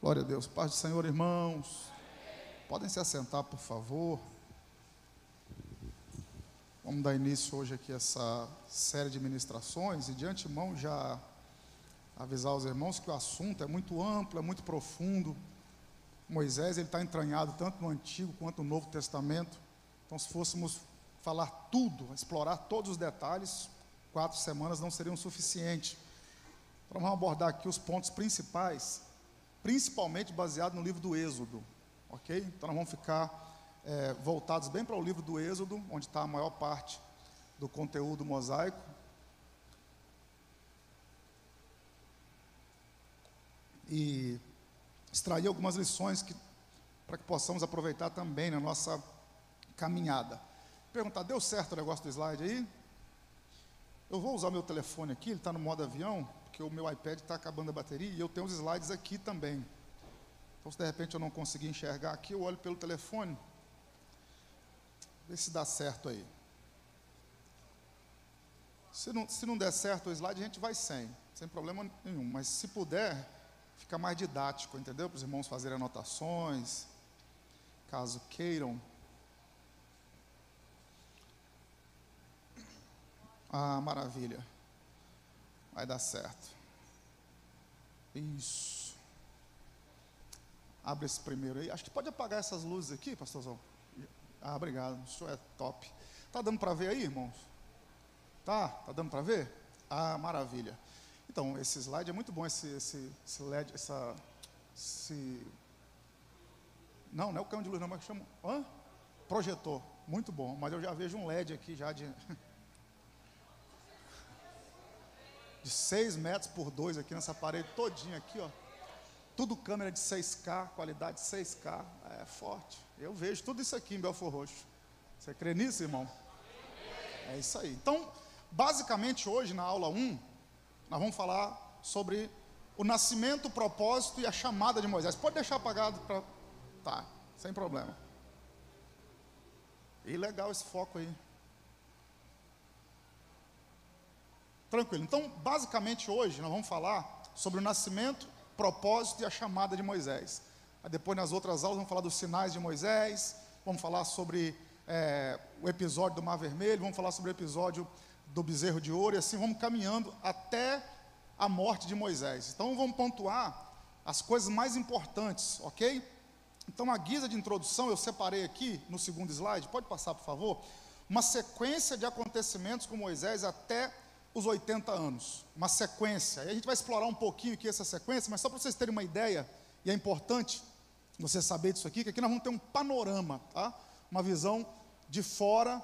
Glória a Deus. Paz do Senhor, irmãos. Podem se assentar, por favor. Vamos dar início hoje aqui a essa série de ministrações e de antemão já avisar os irmãos que o assunto é muito amplo, é muito profundo. Moisés, ele está entranhado tanto no Antigo quanto no Novo Testamento. Então, se fôssemos falar tudo, explorar todos os detalhes, 4 semanas não seriam suficientes. Então, vamos abordar aqui os pontos principais, principalmente baseado no livro do Êxodo, ok? Então, nós vamos ficar voltados bem para o livro do Êxodo, onde está a maior parte do conteúdo mosaico. E extrair algumas lições para que possamos aproveitar também na nossa caminhada. Perguntar, deu certo o negócio do slide aí? Eu vou usar meu telefone aqui, ele está no modo avião, porque o meu iPad está acabando a bateria, e eu tenho os slides aqui também. Então, se de repente eu não conseguir enxergar aqui, eu olho pelo telefone, ver se dá certo aí. Se não der certo o slide, a gente vai sem problema nenhum, mas se puder, fica mais didático, entendeu? Para os irmãos fazerem anotações, caso queiram. Ah, maravilha. Vai dar certo. Isso. Abre esse primeiro aí. Acho que pode apagar essas luzes aqui, pastorzão. Ah, obrigado. Isso é top. Tá dando para ver aí, irmãos? Tá dando para ver? Ah, maravilha. Então, esse slide é muito bom, esse LED, Não é o cano de luz, não, mas chama... Projetor. Muito bom, mas eu já vejo um LED aqui já de 6 metros por 2 aqui nessa parede todinha aqui, ó. Tudo câmera de 6K, qualidade 6K, é forte. Eu vejo tudo isso aqui em Belfor Roxo. Você crê nisso, irmão? É isso aí. Então, basicamente hoje na aula 1, nós vamos falar sobre o nascimento, o propósito e a chamada de Moisés. Pode deixar apagado para... Tá, sem problema. E legal esse foco aí. Tranquilo. Então, basicamente hoje nós vamos falar sobre o nascimento, propósito e a chamada de Moisés. Aí depois nas outras aulas vamos falar dos sinais de Moisés, vamos falar sobre o episódio do Mar Vermelho, vamos falar sobre o episódio do bezerro de ouro, e assim vamos caminhando até a morte de Moisés. Então vamos pontuar as coisas mais importantes, ok? Então, a guisa de introdução, eu separei aqui no segundo slide, pode passar por favor, uma sequência de acontecimentos com Moisés até os 80 anos, uma sequência. E a gente vai explorar um pouquinho aqui essa sequência, mas só para vocês terem uma ideia, e é importante você saber disso aqui, que aqui nós vamos ter um panorama, tá? Uma visão de fora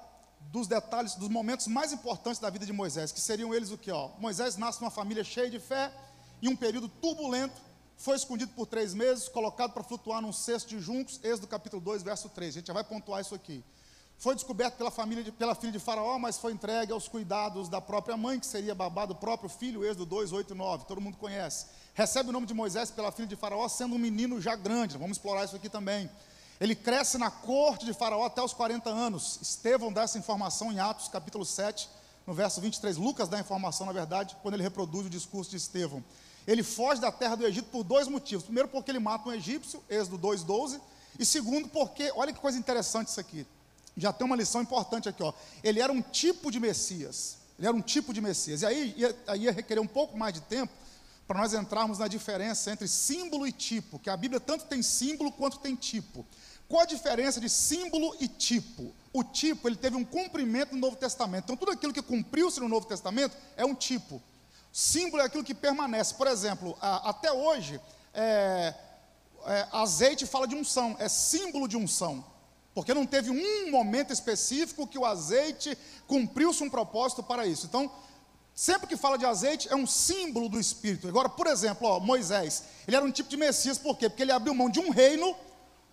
dos detalhes, dos momentos mais importantes da vida de Moisés, que seriam eles o quê? Moisés nasce numa família cheia de fé, em um período turbulento, foi escondido por 3 meses, colocado para flutuar num cesto de juncos, Êxodo capítulo 2, verso 3, a gente já vai pontuar isso aqui. Foi descoberto pela filha de Faraó, mas foi entregue aos cuidados da própria mãe, que seria babá do próprio filho, Êxodo 2, 8 e 9, todo mundo conhece. Recebe o nome de Moisés pela filha de Faraó, sendo um menino já grande, vamos explorar isso aqui também. Ele cresce na corte de Faraó até os 40 anos. Estevão dá essa informação em Atos capítulo 7, no verso 23. Lucas dá a informação, na verdade, quando ele reproduz o discurso de Estevão. Ele foge da terra do Egito por 2 motivos. Primeiro, porque ele mata um egípcio, Êxodo 2, 12. E segundo, porque, olha que coisa interessante isso aqui. Já tem uma lição importante aqui, ó. Ele era um tipo de Messias. Ele era um tipo de Messias. E aí ia requerer um pouco mais de tempo para nós entrarmos na diferença entre símbolo e tipo, que a Bíblia tanto tem símbolo quanto tem tipo. Qual a diferença de símbolo e tipo? O tipo, ele teve um cumprimento no Novo Testamento. Então, tudo aquilo que cumpriu-se no Novo Testamento é um tipo. Símbolo é aquilo que permanece. Por exemplo, até hoje, azeite fala de unção, é símbolo de unção. Porque não teve um momento específico que o azeite cumpriu-se um propósito para isso. Então, sempre que fala de azeite, é um símbolo do Espírito. Agora, por exemplo, Moisés, ele era um tipo de Messias, por quê? Porque ele abriu mão de um reino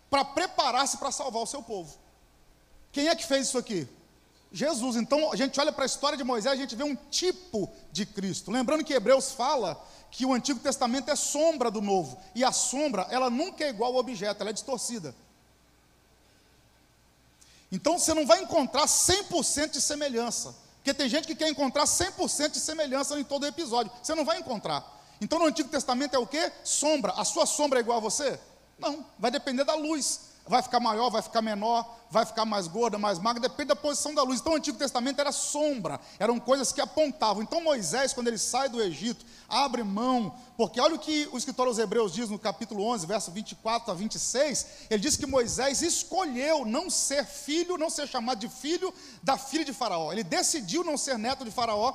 para preparar-se para salvar o seu povo. Quem é que fez isso aqui? Jesus. Então, a gente olha para a história de Moisés, a gente vê um tipo de Cristo. Lembrando que Hebreus fala que o Antigo Testamento é sombra do Novo. E a sombra, ela nunca é igual ao objeto, ela é distorcida. Então, você não vai encontrar 100% de semelhança. Porque tem gente que quer encontrar 100% de semelhança em todo episódio. Você não vai encontrar. Então no Antigo Testamento é o quê? Sombra. A sua sombra é igual a você? Não, vai depender da luz. Vai ficar maior, vai ficar menor, vai ficar mais gorda, mais magra, depende da posição da luz. Então o Antigo Testamento era sombra, eram coisas que apontavam. Então Moisés, quando ele sai do Egito, abre mão, porque olha o que o escritor aos Hebreus diz no capítulo 11, verso 24 a 26, ele diz que Moisés escolheu não ser filho, não ser chamado de filho da filha de Faraó. Ele decidiu não ser neto de Faraó,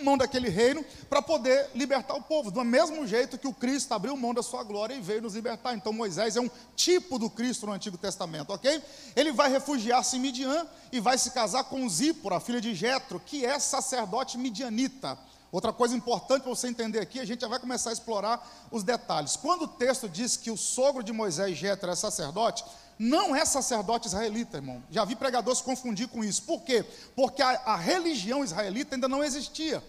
mão daquele reino para poder libertar o povo, do mesmo jeito que o Cristo abriu mão da sua glória e veio nos libertar. Então Moisés é um tipo do Cristo no Antigo Testamento, ok? Ele vai refugiar-se em Midian e vai se casar com Zípora, filha de Jetro, que é sacerdote midianita. Outra coisa importante para você entender aqui, a gente já vai começar a explorar os detalhes. Quando o texto diz que o sogro de Moisés, Jetro, é sacerdote, não é sacerdote israelita, irmão. Já vi pregador se confundir com isso. Por quê? Porque a religião israelita ainda não existia.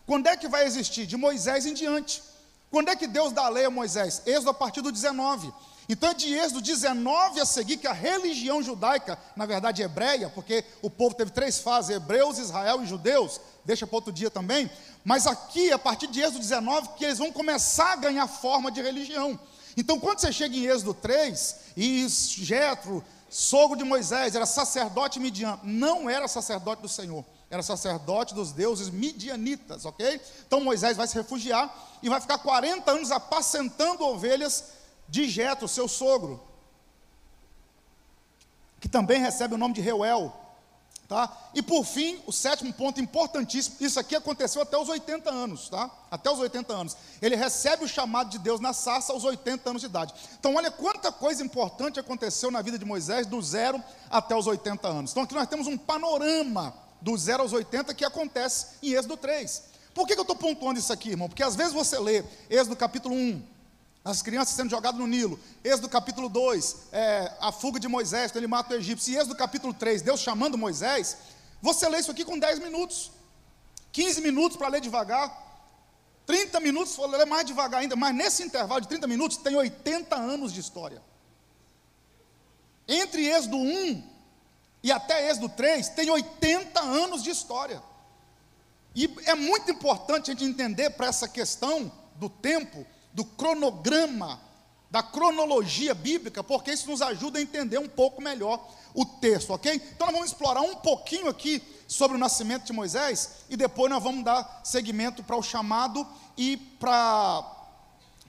Quando é que vai existir? De Moisés em diante. Quando é que Deus dá a lei a Moisés? Êxodo a partir do 19. Então é de Êxodo 19 a seguir que a religião judaica, na verdade hebreia, porque o povo teve 3 fases, hebreus, Israel e judeus, deixa para outro dia também, mas aqui, a partir de Êxodo 19, que eles vão começar a ganhar forma de religião. Então, quando você chega em Êxodo 3, e Jetro, sogro de Moisés, era sacerdote midian, não era sacerdote do Senhor, era sacerdote dos deuses midianitas, ok? Então Moisés vai se refugiar e vai ficar 40 anos apacentando ovelhas de Jetro, seu sogro, que também recebe o nome de Reuel. Tá? E por fim, o 7º ponto importantíssimo, isso aqui aconteceu até os 80 anos, tá? Até os 80 anos. Ele recebe o chamado de Deus na sarça aos 80 anos de idade. Então olha quanta coisa importante aconteceu na vida de Moisés, do 0 até os 80 anos. Então aqui nós temos um panorama do 0 aos 80 que acontece em Êxodo 3. Por que eu estou pontuando isso aqui, irmão? Porque às vezes você lê Êxodo capítulo 1, as crianças sendo jogadas no Nilo, Êxodo capítulo 2, a fuga de Moisés, quando ele mata o egípcio, e Êxodo capítulo 3, Deus chamando Moisés, você lê isso aqui com 10 minutos, 15 minutos para ler devagar, 30 minutos para ler mais devagar ainda, mas nesse intervalo de 30 minutos tem 80 anos de história. Entre Êxodo 1 e até Êxodo 3, tem 80 anos de história. E é muito importante a gente entender para essa questão do tempo, do cronograma, da cronologia bíblica, porque isso nos ajuda a entender um pouco melhor o texto, ok? Então nós vamos explorar um pouquinho aqui sobre o nascimento de Moisés, e depois nós vamos dar seguimento para o chamado e para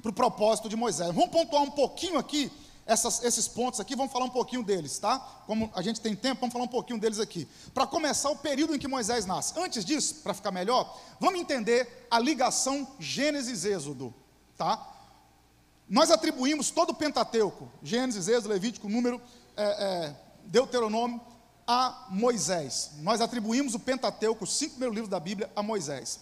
o propósito de Moisés. Vamos pontuar um pouquinho aqui, esses pontos aqui, vamos falar um pouquinho deles, tá? Como a gente tem tempo, vamos falar um pouquinho deles aqui. Para começar, o período em que Moisés nasce. Antes disso, para ficar melhor, vamos entender a ligação Gênesis-Êxodo. Tá? Nós atribuímos todo o Pentateuco, Gênesis, Êxodo, Levítico, Número, Deuteronômio, a Moisés. Nós atribuímos o Pentateuco, os 5 primeiros livros da Bíblia, a Moisés.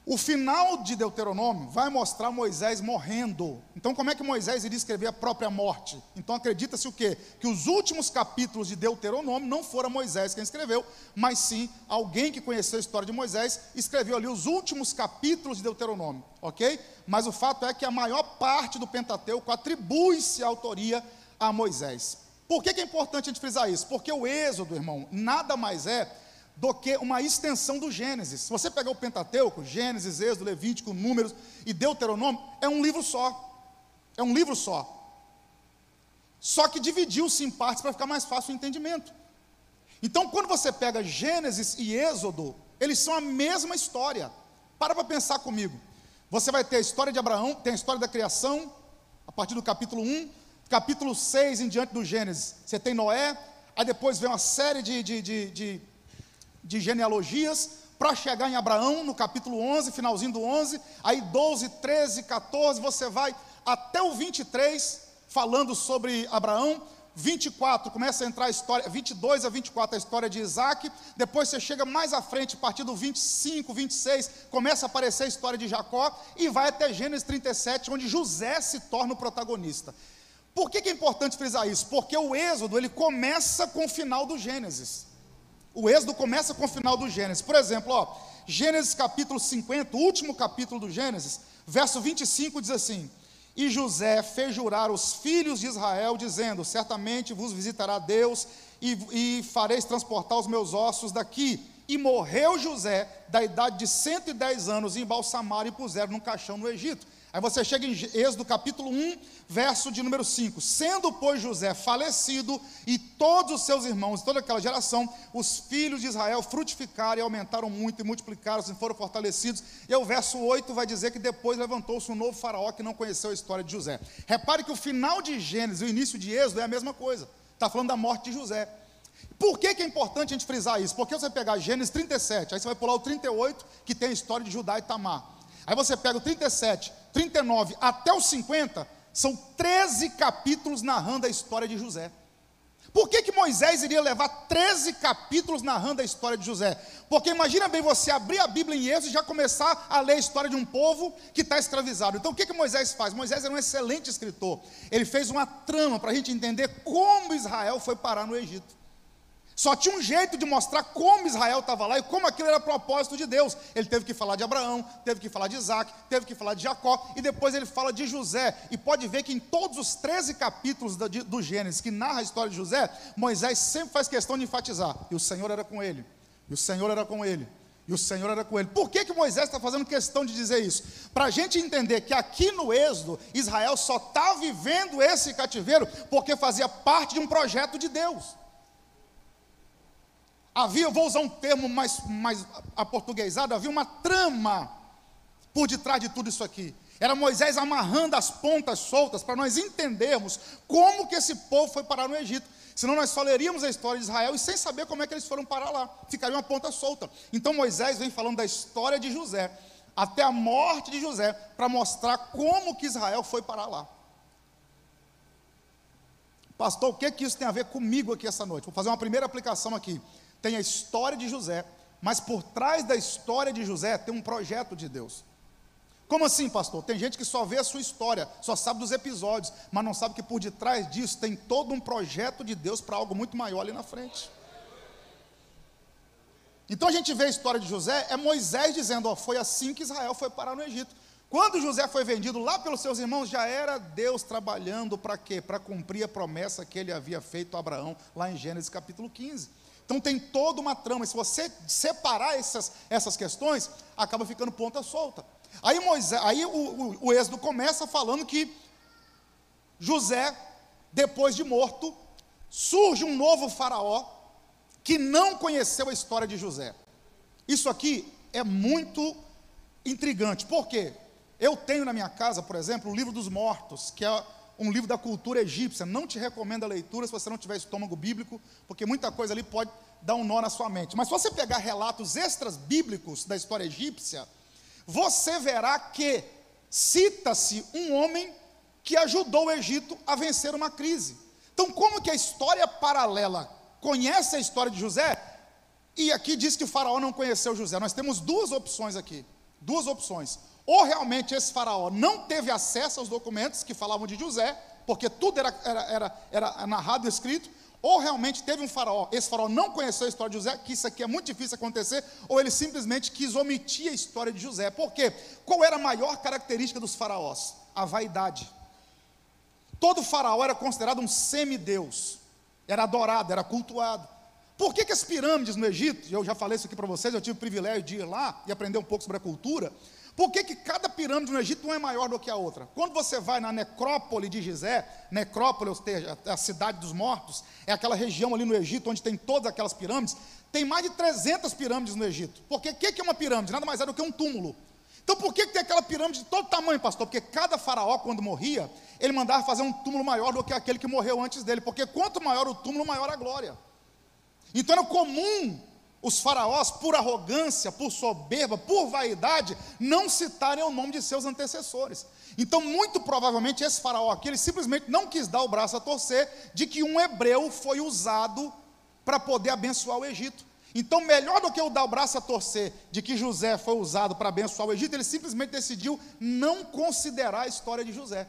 O final de Deuteronômio vai mostrar Moisés morrendo. Então como é que Moisés iria escrever a própria morte? Então acredita-se o quê? Que os últimos capítulos de Deuteronômio não foram Moisés quem escreveu, mas sim alguém que conheceu a história de Moisés, escreveu ali os últimos capítulos de Deuteronômio, ok? Mas o fato é que a maior parte do Pentateuco atribui-se a autoria a Moisés. Por que é importante a gente frisar isso? Porque o Êxodo, irmão, nada mais é do que uma extensão do Gênesis. Se você pegar o Pentateuco, Gênesis, Êxodo, Levítico, Números e Deuteronômio, é um livro só. É um livro só. Só que dividiu-se em partes para ficar mais fácil o entendimento. Então, quando você pega Gênesis e Êxodo, eles são a mesma história. Para pensar comigo. Você vai ter a história de Abraão, tem a história da criação, a partir do capítulo 1, capítulo 6 em diante do Gênesis, você tem Noé, aí depois vem uma série de genealogias, para chegar em Abraão, no capítulo 11, finalzinho do 11, aí 12, 13, 14, você vai até o 23, falando sobre Abraão, 24, começa a entrar a história, 22 a 24, a história de Isaac, depois você chega mais à frente, a partir do 25, 26, começa a aparecer a história de Jacó, e vai até Gênesis 37, onde José se torna o protagonista. Por que é importante frisar isso? Porque o Êxodo, ele começa com o final do Gênesis. O Êxodo começa com o final do Gênesis. Por exemplo, ó, Gênesis capítulo 50, o último capítulo do Gênesis, verso 25 diz assim: E José fez jurar os filhos de Israel, dizendo: Certamente vos visitará Deus, e fareis transportar os meus ossos daqui. E morreu José, da idade de 110 anos, e embalsamaram e puseram num caixão no Egito. Aí você chega em Êxodo capítulo 1, verso de número 5. Sendo, pois, José falecido, e todos os seus irmãos, toda aquela geração, os filhos de Israel frutificaram e aumentaram muito, e multiplicaram-se e foram fortalecidos. E o verso 8 vai dizer que depois levantou-se um novo faraó que não conheceu a história de José. Repare que o final de Gênesis e o início de Êxodo é a mesma coisa. Está falando da morte de José. Por que é importante a gente frisar isso? Porque você pegar Gênesis 37, aí você vai pular o 38, que tem a história de Judá e Tamar. Aí você pega o 37, 39 até o 50, são 13 capítulos narrando a história de José. Por que Moisés iria levar 13 capítulos narrando a história de José? Porque imagina bem você abrir a Bíblia em Êxodo e já começar a ler a história de um povo que está escravizado. Então o que Moisés faz? Moisés era um excelente escritor. Ele fez uma trama para a gente entender como Israel foi parar no Egito. Só tinha um jeito de mostrar como Israel estava lá e como aquilo era propósito de Deus. Ele teve que falar de Abraão, teve que falar de Isaac, teve que falar de Jacó, e depois ele fala de José. E pode ver que em todos os 13 capítulos do Gênesis, que narra a história de José, Moisés sempre faz questão de enfatizar: e o Senhor era com ele, e o Senhor era com ele, e o Senhor era com ele. Por que Moisés está fazendo questão de dizer isso? Para a gente entender que aqui no Êxodo, Israel só está vivendo esse cativeiro porque fazia parte de um projeto de Deus. Havia, vou usar um termo mais aportuguesado, havia uma trama por detrás de tudo isso aqui. Era Moisés amarrando as pontas soltas para nós entendermos como que esse povo foi parar no Egito. Senão nós só leríamos a história de Israel e sem saber como é que eles foram parar lá. Ficaria uma ponta solta. Então Moisés vem falando da história de José, até a morte de José, para mostrar como que Israel foi parar lá. Pastor, o que isso tem a ver comigo aqui essa noite? Vou fazer uma primeira aplicação aqui. Tem a história de José, mas por trás da história de José tem um projeto de Deus. Como assim, pastor? Tem gente que só vê a sua história, só sabe dos episódios, mas não sabe que por detrás disso tem todo um projeto de Deus para algo muito maior ali na frente. Então a gente vê a história de José, é Moisés dizendo: ó, foi assim que Israel foi parar no Egito. Quando José foi vendido lá pelos seus irmãos, já era Deus trabalhando para quê? Para cumprir a promessa que ele havia feito a Abraão, lá em Gênesis capítulo 15. Então tem toda uma trama, e se você separar essas questões, acaba ficando ponta solta. Aí o Êxodo começa falando que José, depois de morto, surge um novo faraó, que não conheceu a história de José. Isso aqui é muito intrigante, por quê? Eu tenho na minha casa, por exemplo, o Livro dos Mortos, que é um livro da cultura egípcia. Não te recomendo a leitura se você não tiver estômago bíblico, porque muita coisa ali pode dar um nó na sua mente. Mas se você pegar relatos extras bíblicos da história egípcia, você verá que cita-se um homem que ajudou o Egito a vencer uma crise. Então, como que a história paralela conhece a história de José, e aqui diz que o faraó não conheceu José? Nós temos duas opções aqui, duas opções. Ou realmente esse faraó não teve acesso aos documentos que falavam de José, porque tudo era narrado e escrito, ou realmente teve um faraó, esse faraó não conheceu a história de José, que isso aqui é muito difícil acontecer, ou ele simplesmente quis omitir a história de José. Por quê? Qual era a maior característica dos faraós? A vaidade. Todo faraó era considerado um semideus, era adorado, era cultuado. Por que as pirâmides no Egito, eu já falei isso aqui para vocês, eu tive o privilégio de ir lá e aprender um pouco sobre a cultura. Por que cada pirâmide no Egito não é maior do que a outra? Quando você vai na necrópole de Gizé, necrópole, ou seja, a cidade dos mortos, é aquela região ali no Egito onde tem todas aquelas pirâmides, tem mais de 300 pirâmides no Egito. Porque o que é uma pirâmide? Nada mais é do que um túmulo. Então por que tem aquela pirâmide de todo tamanho, pastor? Porque cada faraó, quando morria, ele mandava fazer um túmulo maior do que aquele que morreu antes dele, porque quanto maior o túmulo, maior a glória. Então era comum os faraós, por arrogância, por soberba, por vaidade, não citarem o nome de seus antecessores. Então, muito provavelmente, esse faraó aqui, ele simplesmente não quis dar o braço a torcer de que um hebreu foi usado para poder abençoar o Egito. Então, melhor do que eu dar o braço a torcer de que José foi usado para abençoar o Egito, ele simplesmente decidiu não considerar a história de José.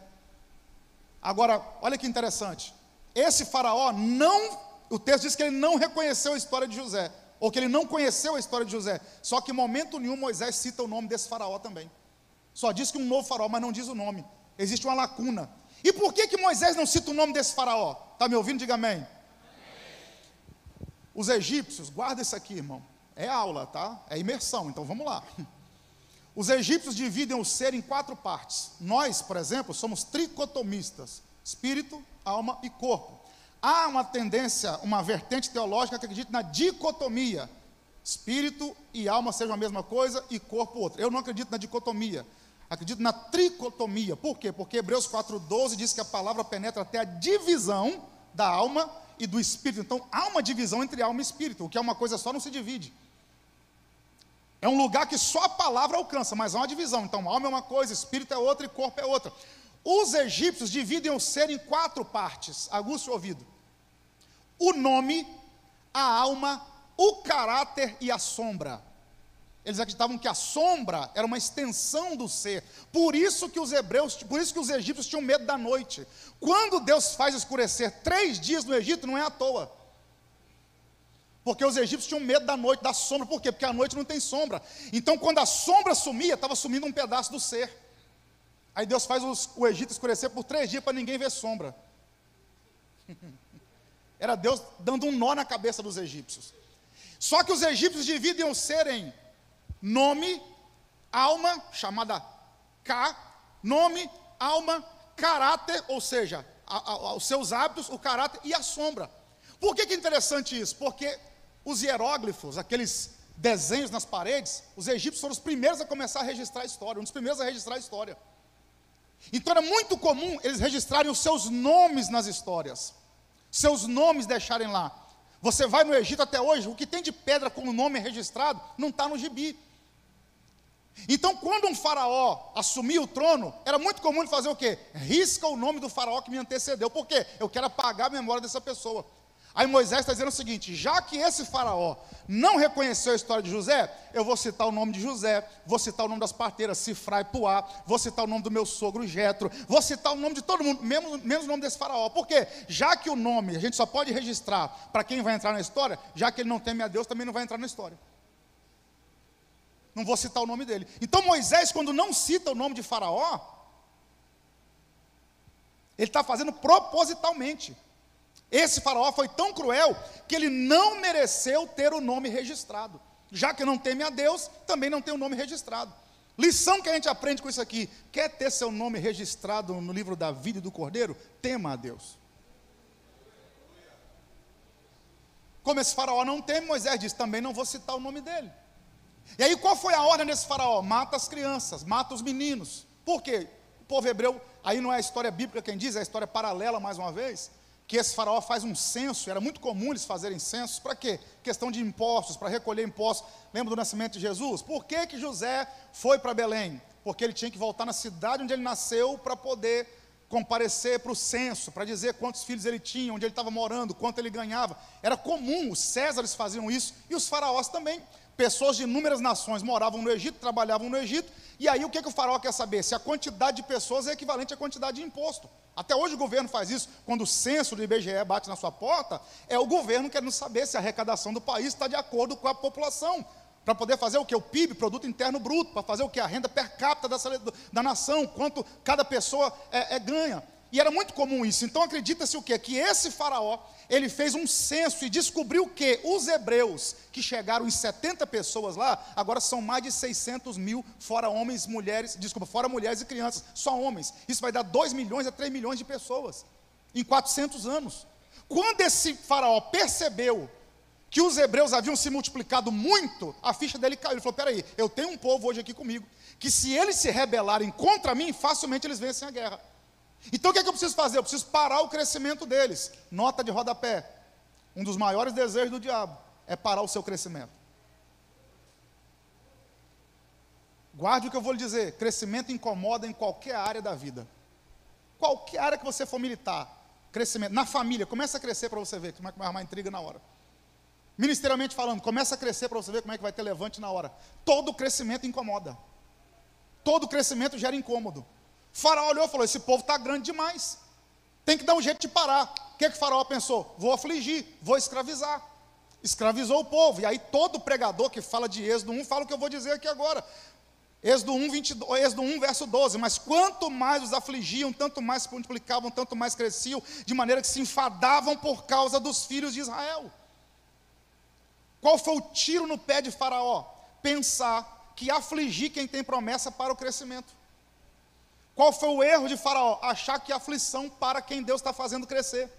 Agora, olha que interessante, esse faraó o texto diz que ele não reconheceu a história de José, ou que ele não conheceu a história de José, só que em momento nenhum Moisés cita o nome desse faraó também. Só diz que um novo faraó, mas não diz o nome. Existe uma lacuna. E por que Moisés não cita o nome desse faraó? Está me ouvindo? Diga amém. Os egípcios, guarda isso aqui, irmão, É aula, tá? É imersão, então vamos lá. Os egípcios dividem o ser em 4 partes. Nós, por exemplo, somos tricotomistas: espírito, alma e corpo. Há uma tendência, uma vertente teológica que acredita na dicotomia: espírito e alma sejam a mesma coisa e corpo outra. Eu não acredito na dicotomia, acredito na tricotomia. Por quê? Porque Hebreus 4,12 diz que a palavra penetra até a divisão da alma e do espírito. Então há uma divisão entre alma e espírito. O que é uma coisa só não se divide. É um lugar que só a palavra alcança, mas há uma divisão. Então alma é uma coisa, espírito é outra e corpo é outra. Os egípcios dividem o ser em 4 partes. Aguça o ouvido: o nome, a alma, o caráter e a sombra. Eles acreditavam que a sombra era uma extensão do ser. Por isso que os egípcios tinham medo da noite. Quando Deus faz escurecer 3 dias no Egito, não é à toa. Porque os egípcios tinham medo da noite, da sombra. Por quê? Porque a noite não tem sombra. Então, quando a sombra sumia, estava sumindo um pedaço do ser. Aí Deus faz o Egito escurecer por 3 dias para ninguém ver sombra. Era Deus dando um nó na cabeça dos egípcios. Só que os egípcios dividem o ser em nome, alma, chamada Ka, nome, alma, caráter, ou seja, os seus hábitos, o caráter e a sombra. Por que é interessante isso? Porque os hieróglifos, aqueles desenhos nas paredes, os egípcios foram os primeiros a começar a registrar a história, um dos primeiros a registrar a história. Então era muito comum eles registrarem os seus nomes nas histórias, seus nomes deixarem lá. Você vai no Egito até hoje, o que tem de pedra com o nome registrado, não está no gibi. Então quando um faraó assumia o trono, era muito comum ele fazer o quê? Risca o nome do faraó que me antecedeu. Por quê? Eu quero apagar a memória dessa pessoa. Aí Moisés está dizendo o seguinte: já que esse faraó não reconheceu a história de José, eu vou citar o nome de José, vou citar o nome das parteiras, Sifra e Puá, vou citar o nome do meu sogro Jetro, vou citar o nome de todo mundo, menos o nome desse faraó. Por quê? Já que o nome a gente só pode registrar para quem vai entrar na história, já que ele não teme a Deus, também não vai entrar na história. Não vou citar o nome dele. Então Moisés, quando não cita o nome de faraó, ele está fazendo propositalmente. Esse faraó foi tão cruel que ele não mereceu ter o nome registrado. Já que não teme a Deus, também não tem o nome registrado. Lição que a gente aprende com isso aqui: quer ter seu nome registrado no livro da vida e do Cordeiro? Tema a Deus. Como esse faraó não teme, Moisés diz: também não vou citar o nome dele. E aí qual foi a ordem desse faraó? Mata as crianças, mata os meninos. Por quê? O povo hebreu, aí não é a história bíblica quem diz, é a história paralela mais uma vez, que esse faraó faz um censo. Era muito comum eles fazerem censos. Para quê? Questão de impostos, para recolher impostos. Lembra do nascimento de Jesus? Por que que José foi para Belém? Porque ele tinha que voltar na cidade onde ele nasceu para poder comparecer para o censo, para dizer quantos filhos ele tinha, onde ele estava morando, quanto ele ganhava. Era comum, os Césares faziam isso e os faraós também. Pessoas de inúmeras nações moravam no Egito, trabalhavam no Egito, e aí o que o faraó quer saber? Se a quantidade de pessoas é equivalente à quantidade de imposto. Até hoje o governo faz isso. Quando o censo do IBGE bate na sua porta, é o governo querendo saber se a arrecadação do país está de acordo com a população, para poder fazer o que? O PIB, Produto Interno Bruto, para fazer o que? A renda per capita da nação, quanto cada pessoa ganha. E era muito comum isso. Então acredita-se o quê? Que esse faraó, ele fez um censo e descobriu que os hebreus, que chegaram em 70 pessoas lá, agora são mais de 600 mil, fora homens, mulheres, fora mulheres e crianças, só homens. Isso vai dar 2 milhões a 3 milhões de pessoas, em 400 anos. Quando esse faraó percebeu que os hebreus haviam se multiplicado muito, a ficha dele caiu. Ele falou: peraí, eu tenho um povo hoje aqui comigo, que se eles se rebelarem contra mim, facilmente eles vencem a guerra. Então o que é que eu preciso fazer? Eu preciso parar o crescimento deles. Nota de rodapé: um dos maiores desejos do diabo é parar o seu crescimento. Guarde o que eu vou lhe dizer: crescimento incomoda em qualquer área da vida. Qualquer área que você for militar, crescimento. Na família, começa a crescer para você ver como é que vai arrumar intriga na hora. Ministerialmente falando, começa a crescer para você ver como é que vai ter levante na hora. Todo crescimento incomoda. Todo crescimento gera incômodo. O faraó olhou e falou: esse povo está grande demais, tem que dar um jeito de parar. O que o faraó pensou? Vou afligir, vou escravizar. Escravizou o povo. E aí todo pregador que fala de Êxodo 1 fala o que eu vou dizer aqui agora. Êxodo 1, verso 12. Mas quanto mais os afligiam, tanto mais se multiplicavam, tanto mais cresciam, de maneira que se enfadavam por causa dos filhos de Israel. Qual foi o tiro no pé de Faraó? Pensar que afligir quem tem promessa para o crescimento. Qual foi o erro de Faraó? Achar que aflição para quem Deus está fazendo crescer.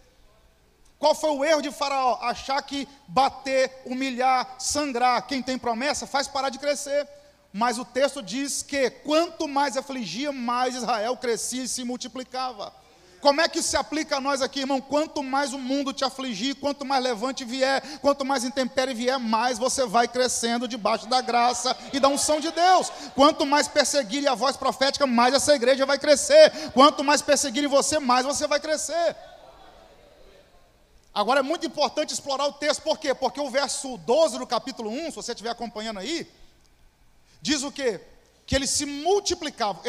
Qual foi o erro de Faraó? Achar que bater, humilhar, sangrar quem tem promessa faz parar de crescer. Mas o texto diz que quanto mais afligia, mais Israel crescia e se multiplicava. Como é que isso se aplica a nós aqui, irmão? Quanto mais o mundo te afligir, quanto mais levante vier, quanto mais intempérie vier, mais você vai crescendo debaixo da graça e da unção de Deus. Quanto mais perseguirem a voz profética, mais essa igreja vai crescer. Quanto mais perseguirem você, mais você vai crescer. Agora é muito importante explorar o texto, por quê? Porque o verso 12 do capítulo 1, se você estiver acompanhando aí, diz o quê? Que eles se multiplicavam,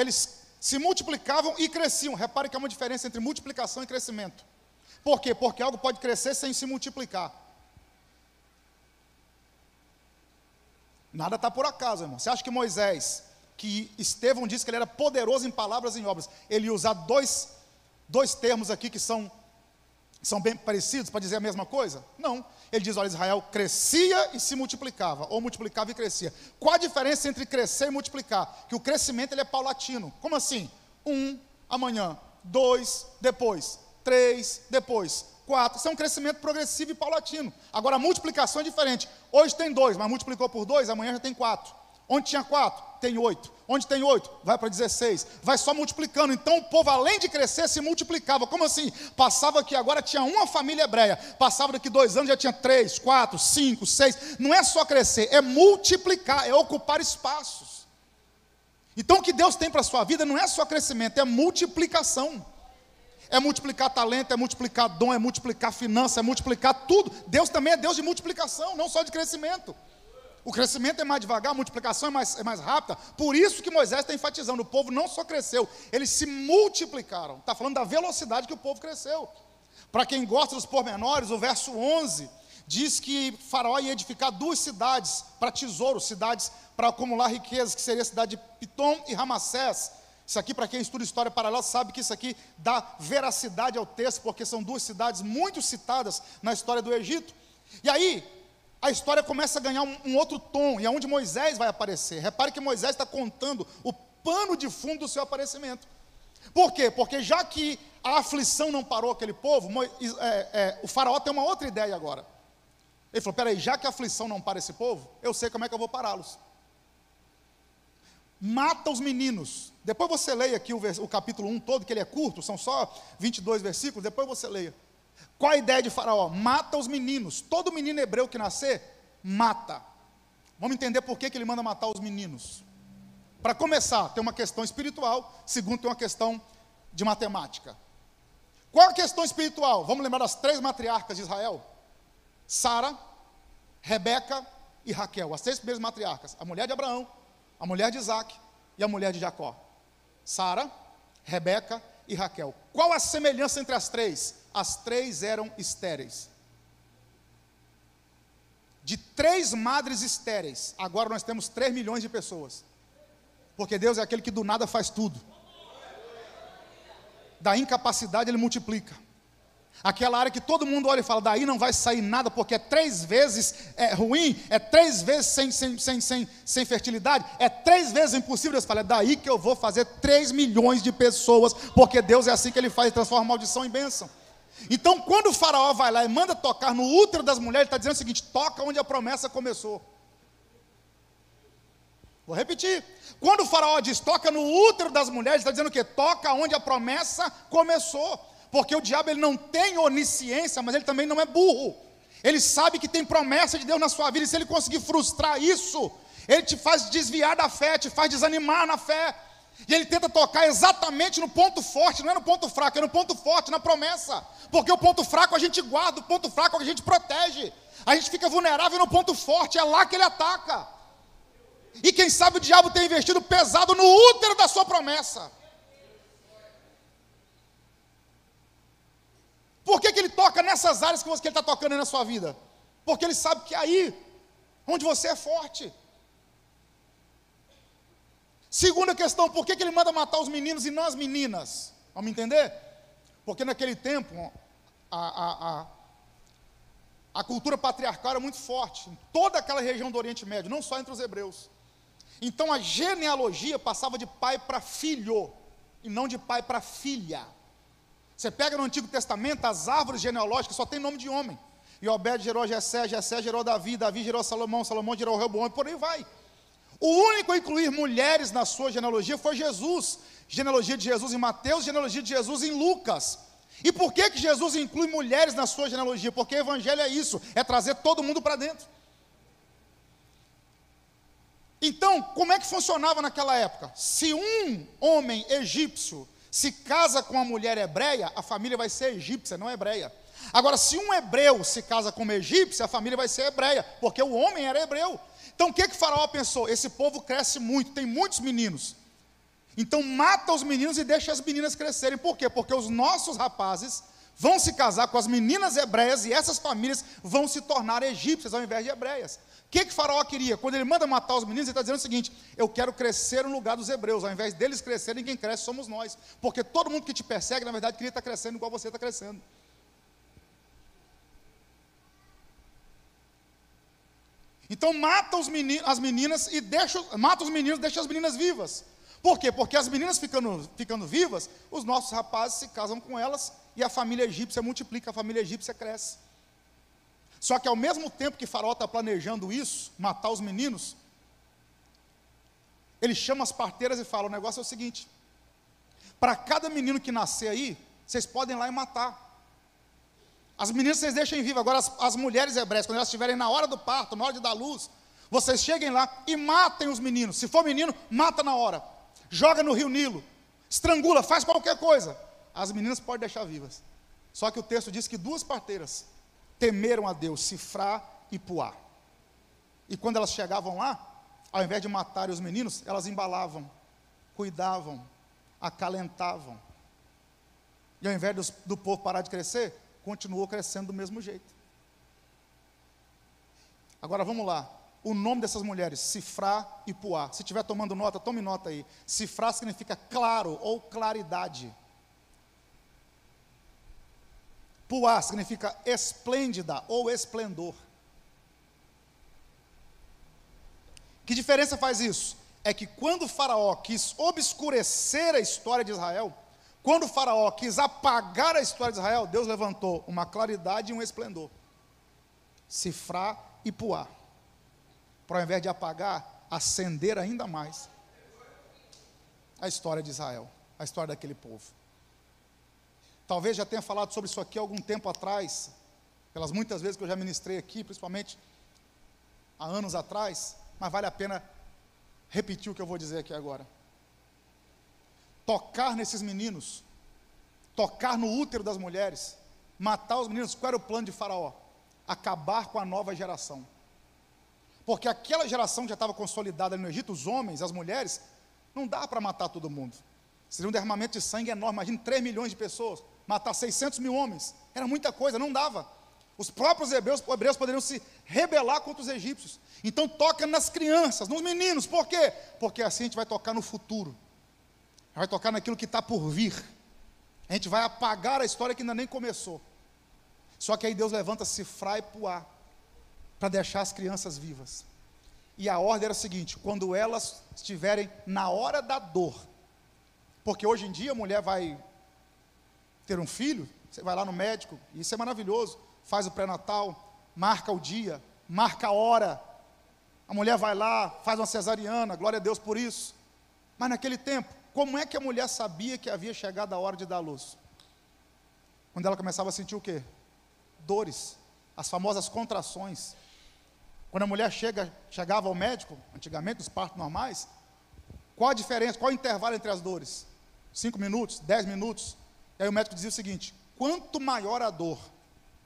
e cresciam. Repare que há uma diferença entre multiplicação e crescimento. Por quê? Porque algo pode crescer sem se multiplicar. Nada está por acaso, irmão. Você acha que Moisés, que Estevão disse que ele era poderoso em palavras e em obras, ele ia usar dois termos aqui que são bem parecidos para dizer a mesma coisa? Não. Ele diz, olha, Israel crescia e se multiplicava, ou multiplicava e crescia. Qual a diferença entre crescer e multiplicar? Que o crescimento ele é paulatino. Como assim? 1, amanhã, 2, depois, 3, depois, 4. Isso é um crescimento progressivo e paulatino. Agora a multiplicação é diferente. Hoje tem 2, mas multiplicou por 2, amanhã já tem 4. Onde tinha 4, tem 8. Onde tem 8, vai para 16. Vai só multiplicando. Então o povo, além de crescer, se multiplicava. Como assim? Passava que agora tinha uma família hebreia. Passava daqui 2 anos, já tinha 3, 4, 5, 6. Não é só crescer, é multiplicar, é ocupar espaços. Então o que Deus tem para a sua vida não é só crescimento, é multiplicação. É multiplicar talento, é multiplicar dom, é multiplicar finança, é multiplicar tudo. Deus também é Deus de multiplicação, não só de crescimento. O crescimento é mais devagar, a multiplicação é mais rápida. Por isso que Moisés está enfatizando, o povo não só cresceu, eles se multiplicaram. Está falando da velocidade que o povo cresceu. Para quem gosta dos pormenores, o verso 11 diz que Faraó ia edificar 2 cidades para tesouro, cidades para acumular riquezas, que seria a cidade de Pitom e Ramassés. Isso aqui, para quem estuda história paralela, sabe que isso aqui dá veracidade ao texto, porque são 2 cidades muito citadas na história do Egito. E aí, a história começa a ganhar um outro tom, e é onde Moisés vai aparecer. Repare que Moisés está contando o pano de fundo do seu aparecimento. Por quê? Porque já que a aflição não parou aquele povo, o faraó tem uma outra ideia agora. Ele falou, peraí, já que a aflição não para esse povo, eu sei como é que eu vou pará-los. Mata os meninos. Depois você leia aqui o capítulo 1 todo, que ele é curto, são só 22 versículos, depois você leia. Qual a ideia de Faraó? Mata os meninos. Todo menino hebreu que nascer, mata. Vamos entender por que ele manda matar os meninos. Para começar, tem uma questão espiritual. Segundo, tem uma questão de matemática. Qual a questão espiritual? Vamos lembrar das 3 matriarcas de Israel? Sara, Rebeca e Raquel. As 3 primeiras matriarcas. A mulher de Abraão, a mulher de Isaac e a mulher de Jacó. Sara, Rebeca e Raquel. Qual a semelhança entre as 3? As 3 eram estéreis. De 3 madres estéreis, agora nós temos 3 milhões de pessoas. Porque Deus é aquele que do nada faz tudo. Da incapacidade ele multiplica. Aquela área que todo mundo olha e fala, daí não vai sair nada, porque é 3 vezes ruim, é 3 vezes sem fertilidade, é 3 vezes impossível. Deus fala, é daí que eu vou fazer 3 milhões de pessoas, porque Deus é assim que ele faz, ele transforma maldição em bênção. Então, quando o faraó vai lá e manda tocar no útero das mulheres, ele está dizendo o seguinte, toca onde a promessa começou. Vou repetir. Quando o faraó diz, toca no útero das mulheres, ele está dizendo o quê? Toca onde a promessa começou. Porque o diabo ele não tem onisciência, mas ele também não é burro. Ele sabe que tem promessa de Deus na sua vida, e se ele conseguir frustrar isso, ele te faz desviar da fé, te faz desanimar na fé. E ele tenta tocar exatamente no ponto forte, não é no ponto fraco, é no ponto forte, na promessa. Porque o ponto fraco a gente guarda, o ponto fraco a gente protege. A gente fica vulnerável no ponto forte, é lá que ele ataca. E quem sabe o diabo tem investido pesado no útero da sua promessa. Por que ele toca nessas áreas que ele está tocando aí na sua vida? Porque ele sabe que é aí onde você é forte. Segunda questão, por que ele manda matar os meninos e não as meninas? Vamos entender? Porque naquele tempo, A cultura patriarcal era muito forte em toda aquela região do Oriente Médio, não só entre os hebreus. Então a genealogia passava de pai para filho, e não de pai para filha. Você pega no Antigo Testamento, as árvores genealógicas só tem nome de homem. E Obed gerou Jessé, Jessé gerou Davi, Davi gerou Salomão, Salomão gerou Rehoboão, e por aí vai. O único a incluir mulheres na sua genealogia foi Jesus. Genealogia de Jesus em Mateus, genealogia de Jesus em Lucas. E por que Jesus inclui mulheres na sua genealogia? Porque o evangelho é isso, é trazer todo mundo para dentro. Então, como é que funcionava naquela época? Se um homem egípcio se casa com uma mulher hebreia, a família vai ser egípcia, não hebreia. Agora, se um hebreu se casa com uma egípcia, a família vai ser hebreia, porque o homem era hebreu. Então, o que Faraó pensou? Esse povo cresce muito, tem muitos meninos. Então, mata os meninos e deixa as meninas crescerem. Por quê? Porque os nossos rapazes vão se casar com as meninas hebreias e essas famílias vão se tornar egípcias ao invés de hebreias. O que Faraó queria? Quando ele manda matar os meninos, ele está dizendo o seguinte: eu quero crescer no lugar dos hebreus, ao invés deles crescerem, quem cresce somos nós. Porque todo mundo que te persegue, na verdade, queria estar crescendo igual você está crescendo. Então mata as meninas e mata os meninos e deixa as meninas vivas. Por quê? Porque as meninas ficando vivas, os nossos rapazes se casam com elas e a família egípcia multiplica, a família egípcia cresce. Só que ao mesmo tempo que Faraó está planejando isso, matar os meninos, ele chama as parteiras e fala: o negócio é o seguinte, para cada menino que nascer aí, vocês podem ir lá e matar. As meninas vocês deixem vivas. Agora as mulheres hebreias, quando elas estiverem na hora do parto, na hora de dar luz, vocês cheguem lá e matem os meninos. Se for menino, mata na hora. Joga no rio Nilo, estrangula, faz qualquer coisa. As meninas podem deixar vivas. Só que o texto diz que duas parteiras temeram a Deus, Sifrá e Puá. E quando elas chegavam lá, ao invés de matarem os meninos, elas embalavam, cuidavam, acalentavam. E ao invés do povo parar de crescer, continuou crescendo do mesmo jeito. Agora vamos lá. O nome dessas mulheres, Sifrá e Puá. Se estiver tomando nota, tome nota aí. Sifrá significa claro ou claridade. Puá significa esplêndida ou esplendor. Que diferença faz isso? É que quando o Faraó quis obscurecer a história de Israel, quando o Faraó quis apagar a história de Israel, Deus levantou uma claridade e um esplendor. Sifrá e Puá. Para ao invés de apagar, acender ainda mais a história de Israel, a história daquele povo. Talvez já tenha falado sobre isso aqui há algum tempo atrás, pelas muitas vezes que eu já ministrei aqui, principalmente há anos atrás, mas vale a pena repetir o que eu vou dizer aqui agora. Tocar nesses meninos, tocar no útero das mulheres, matar os meninos, qual era o plano de Faraó? Acabar com a nova geração. Porque aquela geração que já estava consolidada no Egito, os homens, as mulheres, não dá para matar todo mundo. Seria um derramamento de sangue enorme. Imagine 3 milhões de pessoas, matar 600 mil homens. Era muita coisa, não dava. Os próprios hebreus poderiam se rebelar contra os egípcios. Então toca nas crianças, nos meninos. Por quê? Porque assim a gente vai tocar no futuro. Vai tocar naquilo que está por vir. A gente vai apagar a história que ainda nem começou. Só que aí Deus levanta Sifrá e Puá para deixar as crianças vivas. E a ordem era a seguinte: quando elas estiverem na hora da dor, porque hoje em dia a mulher vai ter um filho, você vai lá no médico, e isso é maravilhoso, faz o pré-natal, marca o dia, marca a hora, a mulher vai lá, faz uma cesariana, glória a Deus por isso. Mas naquele tempo, como é que a mulher sabia que havia chegado a hora de dar luz? Quando ela começava a sentir o quê? Dores, as famosas contrações. Quando a mulher chegava ao médico, antigamente, nos partos normais, qual a diferença, qual o intervalo entre as dores? 5 minutos, 10 minutos. E aí o médico dizia o seguinte: quanto maior a dor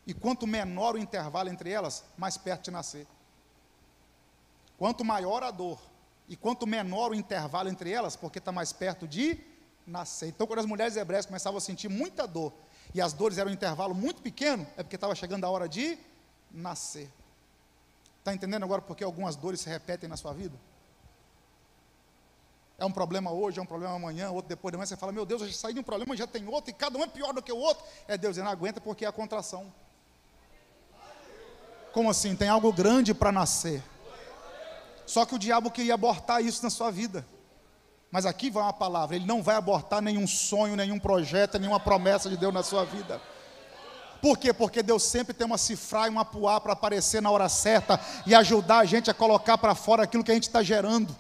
e quanto menor o intervalo entre elas, mais perto de nascer. Quanto maior a dor e quanto menor o intervalo entre elas, porque está mais perto de nascer. Então, quando as mulheres hebreias começavam a sentir muita dor, e as dores eram um intervalo muito pequeno, é porque estava chegando a hora de nascer. Está entendendo agora por que algumas dores se repetem na sua vida? É um problema hoje, é um problema amanhã, outro depois de amanhã. Você fala: meu Deus, eu já saí de um problema, já tem outro, e cada um é pior do que o outro. É Deus, não aguenta porque é a contração. Como assim? Tem algo grande para nascer. Só que o diabo queria abortar isso na sua vida. Mas aqui vai uma palavra: ele não vai abortar nenhum sonho, nenhum projeto, nenhuma promessa de Deus na sua vida. Por quê? Porque Deus sempre tem uma cifra e uma puá para aparecer na hora certa e ajudar a gente a colocar para fora aquilo que a gente está gerando.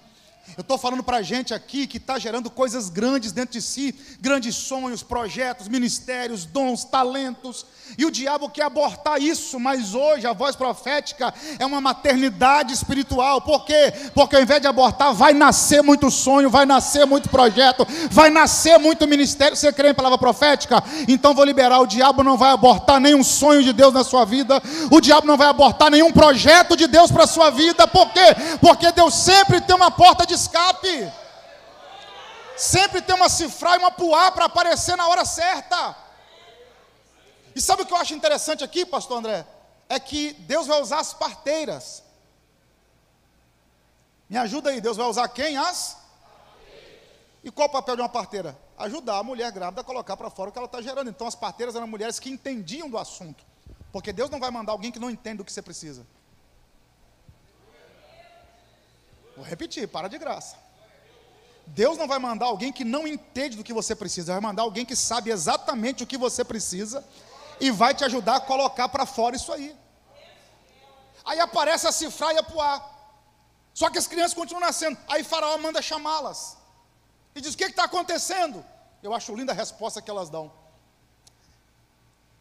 Eu estou falando para a gente aqui que está gerando coisas grandes dentro de si, grandes sonhos, projetos, ministérios, dons, talentos, e o diabo quer abortar isso, mas hoje a voz profética é uma maternidade espiritual. Por quê? Porque ao invés de abortar, vai nascer muito sonho, vai nascer muito projeto, vai nascer muito ministério. Você crê em palavra profética? Então vou liberar: o diabo não vai abortar nenhum sonho de Deus na sua vida, o diabo não vai abortar nenhum projeto de Deus para a sua vida. Por quê? Porque Deus sempre tem uma porta de escape, sempre tem uma cifra e uma puá para aparecer na hora certa. E sabe o que eu acho interessante aqui, pastor André? É que Deus vai usar as parteiras. Me ajuda aí, Deus vai usar quem? As? E qual o papel de uma parteira? Ajudar a mulher grávida a colocar para fora o que ela está gerando. Então as parteiras eram mulheres que entendiam do assunto, porque Deus não vai mandar alguém que não entende do que você precisa. Vou repetir, para de graça. Deus não vai mandar alguém que não entende do que você precisa, vai mandar alguém que sabe exatamente o que você precisa e vai te ajudar a colocar para fora isso aí. Aí aparece a cifra e a puá. Só que as crianças continuam nascendo. Aí Faraó manda chamá-las e diz: o que está acontecendo? Eu acho linda a resposta que elas dão.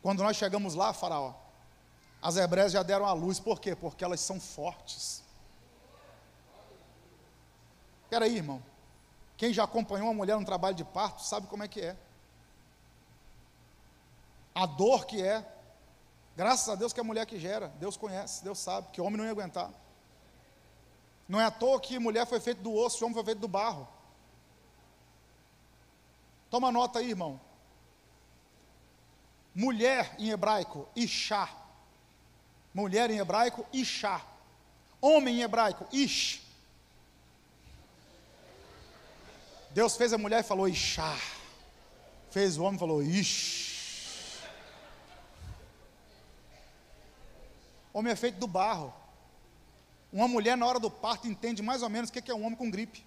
Quando nós chegamos lá, Faraó, as hebreias já deram a luz. Por quê? Porque elas são fortes. Espera aí, irmão. Quem já acompanhou uma mulher no trabalho de parto sabe como é que é. A dor que é. Graças a Deus que é a mulher que gera. Deus conhece, Deus sabe que o homem não ia aguentar. Não é à toa que mulher foi feita do osso, o homem foi feito do barro. Toma nota aí, irmão. Mulher em hebraico, Ishá. Mulher em hebraico, Ishá. Homem em hebraico, Ish. Deus fez a mulher e falou Ishá. Fez o homem e falou Ish. Homem é feito do barro. Uma mulher na hora do parto entende mais ou menos o que é um homem com gripe.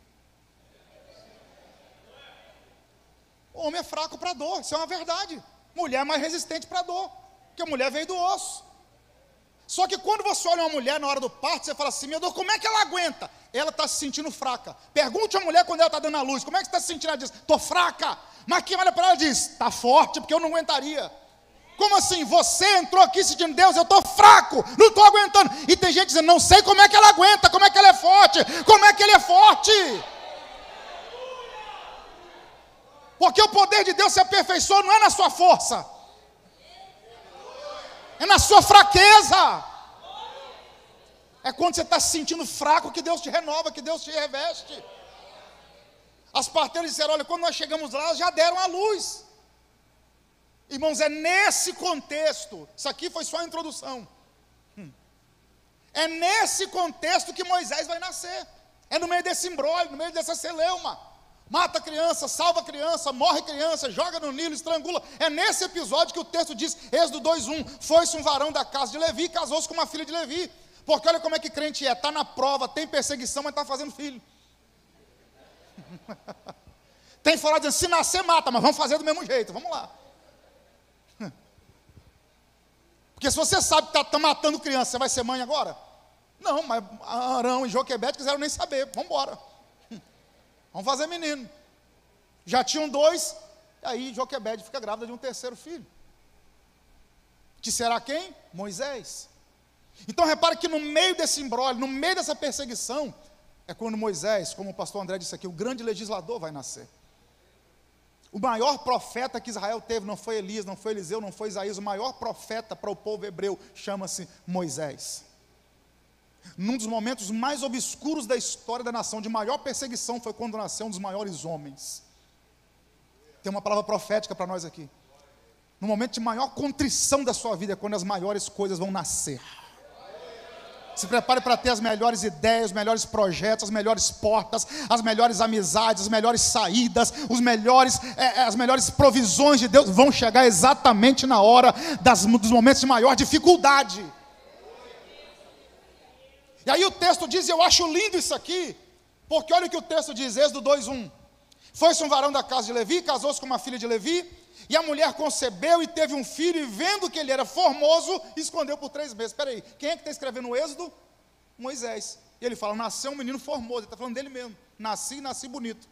O homem é fraco para dor, isso é uma verdade. Mulher é mais resistente para dor, porque a mulher veio do osso. Só que quando você olha uma mulher na hora do parto, você fala assim: meu Deus, como é que ela aguenta? Ela está se sentindo fraca. Pergunte a mulher quando ela está dando a luz: como é que você está se sentindo? Ela diz: estou fraca. Mas quem olha para ela diz: está forte, porque eu não aguentaria. Como assim? Você entrou aqui sentindo: Deus, eu estou fraco, não estou aguentando. E tem gente dizendo: não sei como é que ela aguenta, como é que ela é forte, como é que ele é forte. Porque o poder de Deus se aperfeiçoa não é na sua força, é na sua fraqueza. É quando você está se sentindo fraco que Deus te renova, que Deus te reveste. As parteiras disseram: olha, quando nós chegamos lá, elas já deram a luz. Irmãos, é nesse contexto, isso aqui foi só a introdução. É nesse contexto que Moisés vai nascer. É no meio desse imbróglio, no meio dessa celeuma. Mata a criança, salva a criança, morre a criança, joga no Nilo, estrangula. É nesse episódio que o texto diz, Êxodo 2:1, foi-se um varão da casa de Levi e casou-se com uma filha de Levi. Porque olha como é que crente é, está na prova, tem perseguição, mas está fazendo filho. Tem falar dizendo: se nascer mata, mas vamos fazer do mesmo jeito, vamos lá. Porque se você sabe que está matando criança, você vai ser mãe agora? Não, mas Arão e Joquebede quiseram nem saber, vamos embora. Vamos fazer menino. Já tinham 2, aí Joquebede fica grávida de um terceiro filho. Que será quem? Moisés. Então repare que no meio desse imbróglio, no meio dessa perseguição, é quando Moisés, como o pastor André disse aqui, o grande legislador vai nascer. O maior profeta que Israel teve não foi Elias, não foi Eliseu, não foi Isaías. O maior profeta para o povo hebreu chama-se Moisés. Num dos momentos mais obscuros da história da nação, de maior perseguição, foi quando nasceu um dos maiores homens. Tem uma palavra profética para nós aqui. No momento de maior contrição da sua vida é quando as maiores coisas vão nascer. Se prepare para ter as melhores ideias, os melhores projetos, as melhores portas, as melhores amizades, as melhores saídas, as melhores provisões de Deus vão chegar exatamente na hora dos momentos de maior dificuldade. E aí o texto diz, e eu acho lindo isso aqui, porque olha o que o texto diz, Êxodo 2:1. Foi-se um varão da casa de Levi, casou-se com uma filha de Levi, e a mulher concebeu e teve um filho, e vendo que ele era formoso, escondeu por 3 meses. Espera aí, quem é que está escrevendo o Êxodo? Moisés. E ele fala, nasceu um menino formoso, ele está falando dele mesmo. Nasci bonito.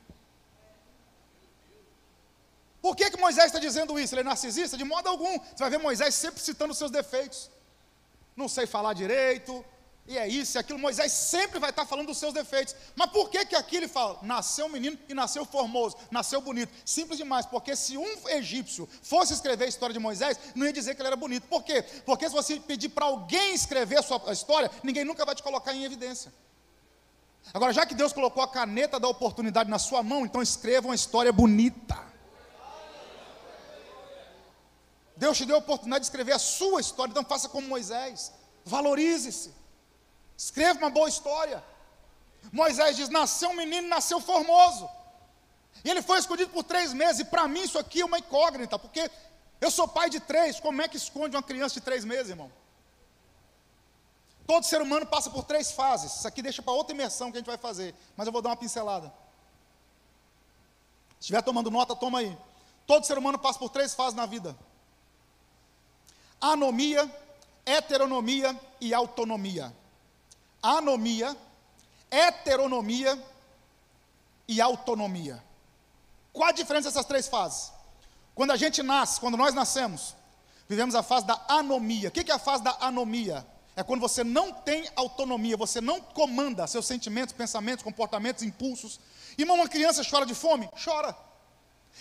Por que Moisés está dizendo isso? Ele é narcisista? De modo algum. Você vai ver Moisés sempre citando os seus defeitos. Não sei falar direito, e é isso e aquilo. Moisés sempre vai estar falando dos seus defeitos. Mas por que aqui ele fala, nasceu um menino e nasceu formoso, nasceu bonito? Simples demais, porque se um egípcio fosse escrever a história de Moisés, não ia dizer que ele era bonito. Por quê? Porque se você pedir para alguém escrever a história, ninguém nunca vai te colocar em evidência. Agora, já que Deus colocou a caneta da oportunidade na sua mão, então escreva uma história bonita. Deus te deu a oportunidade de escrever a sua história, então faça como Moisés, valorize-se, escreva uma boa história. Moisés diz, nasceu um menino, nasceu formoso, e ele foi escondido por 3 meses, e para mim isso aqui é uma incógnita, porque eu sou pai de 3, como é que esconde uma criança de 3 meses, irmão? Todo ser humano passa por 3 fases, isso aqui deixa para outra imersão que a gente vai fazer, mas eu vou dar uma pincelada. Se estiver tomando nota, toma aí. Todo ser humano passa por 3 fases na vida: anomia, heteronomia e autonomia. Anomia, heteronomia e autonomia. Qual a diferença dessas 3 fases? Quando a gente nasce, quando nós nascemos, vivemos a fase da anomia. O que é a fase da anomia? É quando você não tem autonomia, você não comanda seus sentimentos, pensamentos, comportamentos, impulsos. Irmão, uma criança chora de fome? Chora.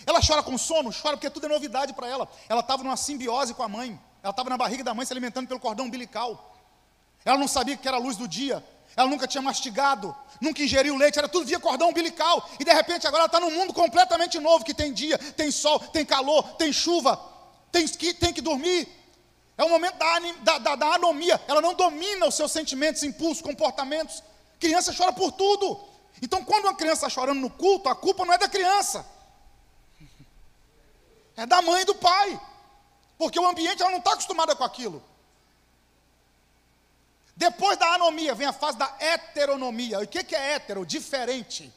Ela chora com sono? Chora, porque tudo é novidade para ela. Ela estava numa simbiose com a mãe. Ela estava na barriga da mãe se alimentando pelo cordão umbilical. Ela não sabia que era a luz do dia. Ela nunca tinha mastigado, nunca ingeriu leite, era tudo via cordão umbilical. E de repente agora ela está num mundo completamente novo, que tem dia, tem sol, tem calor, tem chuva, tem que dormir. É o momento da anomia. Ela não domina os seus sentimentos, impulsos, comportamentos. Criança chora por tudo. Então quando uma criança está chorando no culto, a culpa não é da criança, é da mãe e do pai. Porque o ambiente, ela não está acostumada com aquilo. Depois da anomia vem a fase da heteronomia. E o que é hétero? Diferente.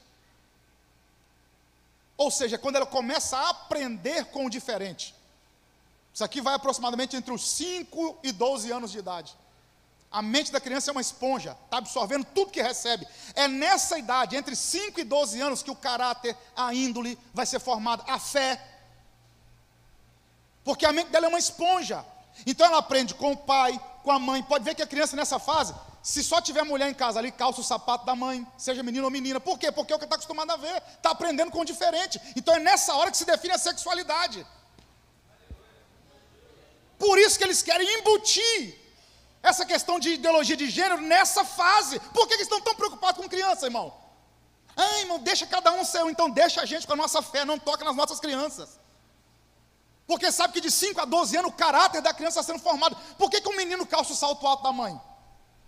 Ou seja, quando ela começa a aprender com o diferente. Isso aqui vai aproximadamente entre os 5 e 12 anos de idade. A mente da criança é uma esponja, está absorvendo tudo que recebe. É nessa idade, entre 5 e 12 anos, que o caráter, a índole vai ser formada, a fé. Porque a mente dela é uma esponja. Então ela aprende com o pai, com a mãe. Pode ver que a criança nessa fase, se só tiver mulher em casa ali, calça o sapato da mãe, seja menino ou menina. Por quê? Porque é o que está acostumado a ver. Está aprendendo com o diferente. Então é nessa hora que se define a sexualidade. Por isso que eles querem embutir essa questão de ideologia de gênero nessa fase. Por que eles estão tão preocupados com criança, irmão? Ah, irmão, deixa cada um seu. Então deixa a gente com a nossa fé, não toca nas nossas crianças. Porque sabe que de 5 a 12 anos o caráter da criança está sendo formado. Por que um menino calça o salto alto da mãe?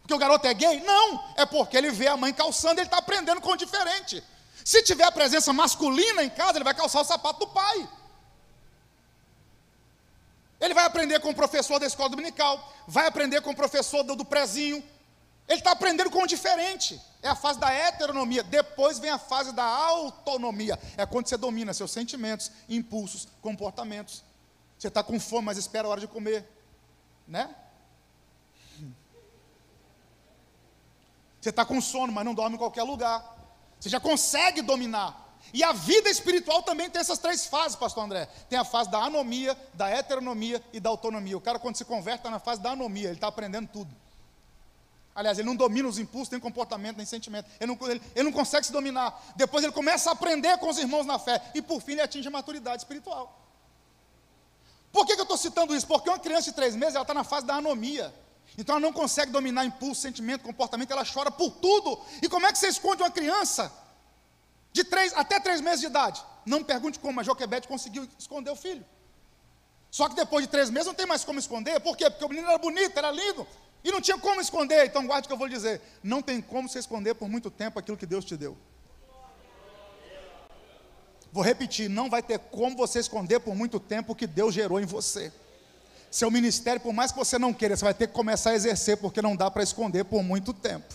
Porque o garoto é gay? Não, é porque ele vê a mãe calçando, ele está aprendendo com o diferente. Se tiver a presença masculina em casa, ele vai calçar o sapato do pai. Ele vai aprender com o professor da escola dominical, vai aprender com o professor do prezinho. Ele está aprendendo com o diferente. É a fase da heteronomia. Depois vem a fase da autonomia. É quando você domina seus sentimentos, impulsos, comportamentos. Você está com fome, mas espera a hora de comer, né? Você está com sono, mas não dorme em qualquer lugar. Você já consegue dominar. E a vida espiritual também tem essas 3 fases, pastor André. Tem a fase da anomia, da heteronomia e da autonomia. O cara, quando se converte, está na fase da anomia. Ele está aprendendo tudo. Aliás, ele não domina os impulsos, nem comportamento, nem sentimento. Ele não consegue se dominar. Depois ele começa a aprender com os irmãos na fé. E por fim ele atinge a maturidade espiritual. Por que eu estou citando isso? Porque uma criança de 3 meses, ela está na fase da anomia. Então ela não consegue dominar impulso, sentimento, comportamento. Ela chora por tudo. E como é que você esconde uma criança de 3 até 3 meses de idade? Não me pergunte como, mas Joquebede conseguiu esconder o filho. Só que depois de 3 meses não tem mais como esconder. Por quê? Porque o menino era bonito, era lindo. E não tinha como esconder. Então guarde o que eu vou lhe dizer. Não tem como você esconder por muito tempo aquilo que Deus te deu. Vou repetir, não vai ter como você esconder por muito tempo o que Deus gerou em você. Seu ministério, por mais que você não queira, você vai ter que começar a exercer, porque não dá para esconder por muito tempo.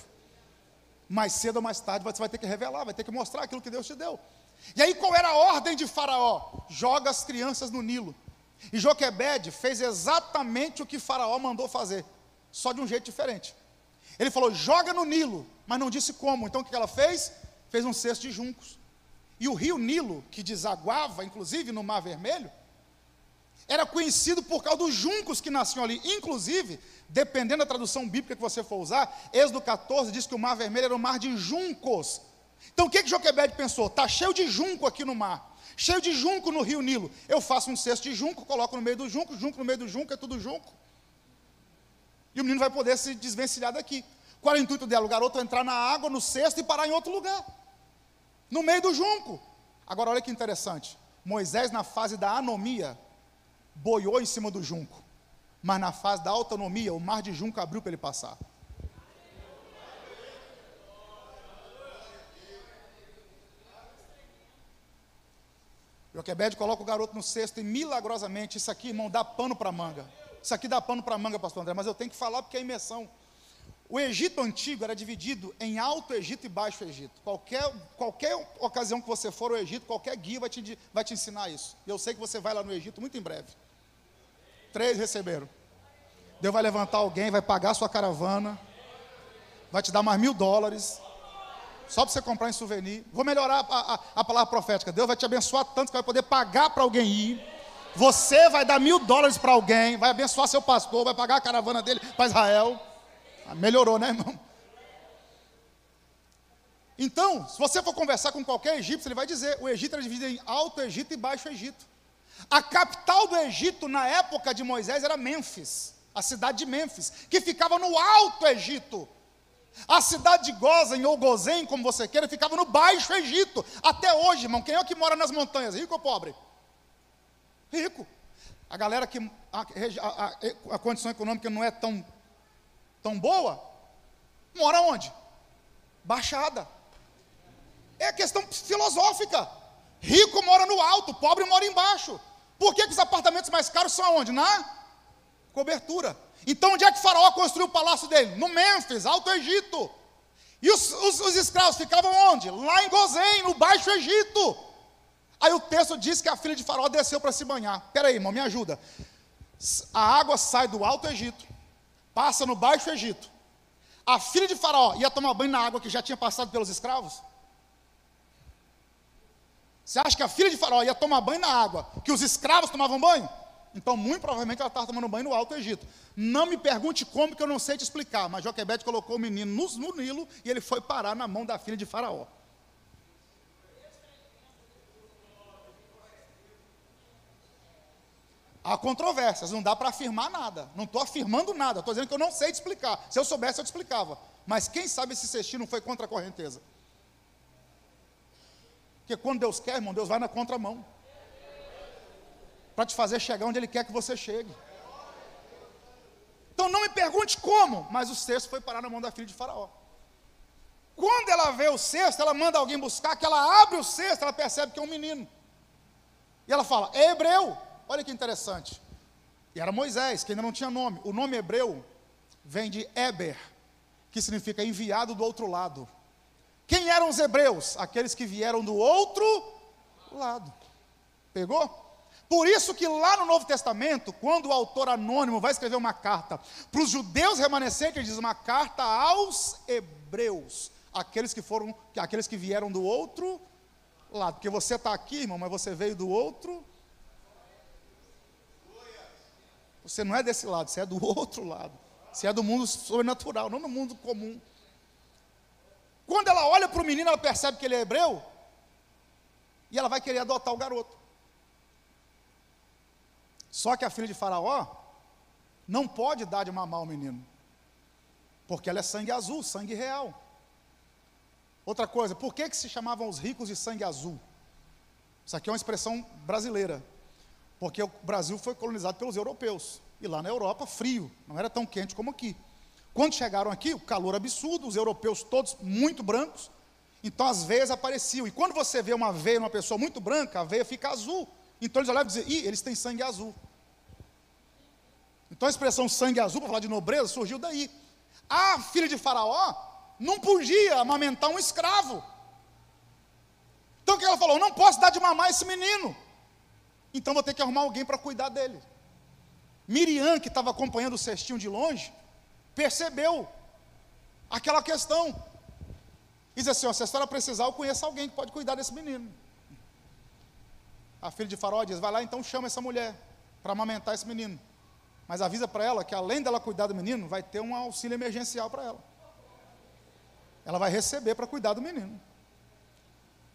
mais cedo ou mais tarde você vai ter que revelar, vai ter que mostrar aquilo que Deus te deu. E aí qual era a ordem de Faraó? Joga as crianças no Nilo. E Joquebede fez exatamente o que Faraó mandou fazer, só de um jeito diferente. Ele falou, joga no Nilo, mas não disse como. Então o que ela fez? Fez um cesto de juncos. E o rio Nilo, que desaguava, inclusive, no Mar Vermelho, era conhecido por causa dos juncos que nasciam ali. Inclusive, dependendo da tradução bíblica que você for usar, Êxodo 14 diz que o Mar Vermelho era um mar de juncos. Então o que Joquebede pensou? Está cheio de junco aqui no mar, cheio de junco no rio Nilo. Eu faço um cesto de junco, coloco no meio do junco no meio do junco, é tudo junco. E o menino vai poder se desvencilhar daqui. Qual é o intuito dela? O garoto entrar na água, no cesto e parar em outro lugar, no meio do junco. Agora olha que interessante, Moisés na fase da anomia, boiou em cima do junco, mas na fase da autonomia, o mar de junco abriu para ele passar. Joquebede coloca o garoto no cesto e milagrosamente, isso aqui, irmão, dá pano para manga. Isso aqui dá pano para manga, pastor André, mas eu tenho que falar porque é imersão. O Egito antigo era dividido em Alto Egito e Baixo Egito. Qualquer ocasião que você for ao Egito, qualquer guia vai te ensinar isso. E eu sei que você vai lá no Egito muito em breve. 3 receberam. Deus vai levantar alguém, vai pagar a sua caravana, vai te dar mais $1.000, só para você comprar em souvenir. Vou melhorar a palavra profética. Deus vai te abençoar tanto que vai poder pagar para alguém ir. Você vai dar $1.000 para alguém, vai abençoar seu pastor, vai pagar a caravana dele para Israel. Melhorou, né, irmão? Então, se você for conversar com qualquer egípcio, ele vai dizer, o Egito era dividido em Alto Egito e Baixo Egito. A capital do Egito, na época de Moisés, era Mênfis, a cidade de Mênfis, que ficava no Alto Egito. A cidade de Gozem, ou Gozém, como você queira, ficava no Baixo Egito. Até hoje, irmão, quem é que mora nas montanhas, rico ou pobre? Rico. A galera que a condição econômica não é tão boa, mora onde? Baixada. É questão filosófica. Rico mora no alto, pobre mora embaixo. Por que os apartamentos mais caros são aonde? Na cobertura. Então onde é que Faraó construiu o palácio dele? No Mênfis, Alto Egito. E os escravos ficavam onde? Lá em Gozém, no Baixo Egito. Aí o texto diz que a filha de Faraó desceu para se banhar. Espera aí, irmão, me ajuda. A água sai do Alto Egito, passa no Baixo Egito. A filha de Faraó ia tomar banho na água que já tinha passado pelos escravos? Você acha que a filha de Faraó ia tomar banho na água que os escravos tomavam banho? Então, muito provavelmente, ela estava tomando banho no Alto Egito. Não me pergunte como, que eu não sei te explicar, mas Joquebede colocou o menino no Nilo e ele foi parar na mão da filha de Faraó. Há controvérsias, não dá para afirmar nada. Não estou afirmando nada, estou dizendo que eu não sei te explicar. Se eu soubesse, eu te explicava. Mas quem sabe esse cestinho não foi contra a correnteza? Porque quando Deus quer, irmão, Deus vai na contramão. Para te fazer chegar onde Ele quer que você chegue. Então não me pergunte como, mas o cesto foi parar na mão da filha de Faraó. Quando ela vê o cesto, ela manda alguém buscar, que ela abre o cesto, ela percebe que é um menino. E ela fala, é hebreu. Olha que interessante. E era Moisés, que ainda não tinha nome. O nome hebreu vem de Eber, que significa enviado do outro lado. Quem eram os hebreus? Aqueles que vieram do outro lado. Pegou? Por isso que lá no Novo Testamento, quando o autor anônimo vai escrever uma carta para os judeus remanescentes, ele diz uma carta aos hebreus, aqueles que vieram do outro lado. Porque você está aqui, irmão, mas você veio do outro. Você não é desse lado, você é do outro lado. Você é do mundo sobrenatural, não do mundo comum. Quando ela olha para o menino, ela percebe que ele é hebreu, e ela vai querer adotar o garoto. Só que a filha de Faraó não pode dar de mamar ao menino, porque ela é sangue azul, sangue real. Outra coisa, por que se chamavam os ricos de sangue azul? Isso aqui é uma expressão brasileira. Porque o Brasil foi colonizado pelos europeus. E lá na Europa, frio, não era tão quente como aqui. Quando chegaram aqui, o calor absurdo, os europeus todos muito brancos, então as veias apareciam. E quando você vê uma veia numa pessoa muito branca, a veia fica azul. Então eles olhavam e diziam, eles têm sangue azul. Então a expressão sangue azul, para falar de nobreza, surgiu daí. A filha de Faraó não podia amamentar um escravo. Então o que ela falou? Eu não posso dar de mamar esse menino, então vou ter que arrumar alguém para cuidar dele. Miriam, que estava acompanhando o cestinho de longe, percebeu aquela questão, e diz assim: ó, se a senhora precisar, eu conheço alguém que pode cuidar desse menino. A filha de Faraó diz: vai lá então, chama essa mulher para amamentar esse menino, mas avisa para ela que além dela cuidar do menino, vai ter um auxílio emergencial para ela. Ela vai receber para cuidar do menino.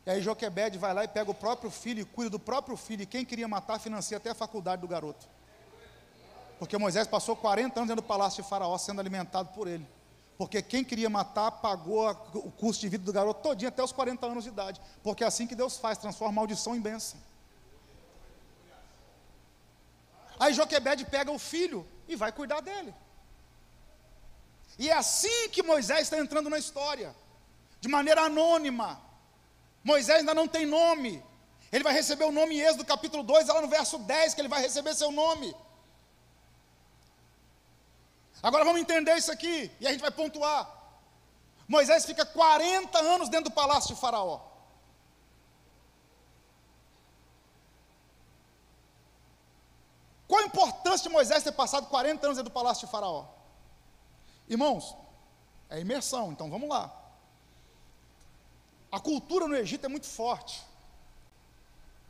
E aí Joquebede vai lá e pega o próprio filho e cuida do próprio filho, e quem queria matar financia até a faculdade do garoto. Porque Moisés passou 40 anos dentro do palácio de Faraó sendo alimentado por ele. Porque quem queria matar pagou o custo de vida do garoto todinho até os 40 anos de idade. Porque é assim que Deus faz, transforma maldição em bênção. Aí Joquebede pega o filho e vai cuidar dele. E é assim que Moisés está entrando na história, de maneira anônima. Moisés ainda não tem nome. Ele vai receber o nome em Êxodo capítulo 2, lá no verso 10, que ele vai receber seu nome. Agora vamos entender isso aqui, e a gente vai pontuar. Moisés fica 40 anos dentro do palácio de Faraó. Qual a importância de Moisés ter passado 40 anos dentro do palácio de Faraó? Irmãos, é imersão, então vamos lá. A cultura no Egito é muito forte.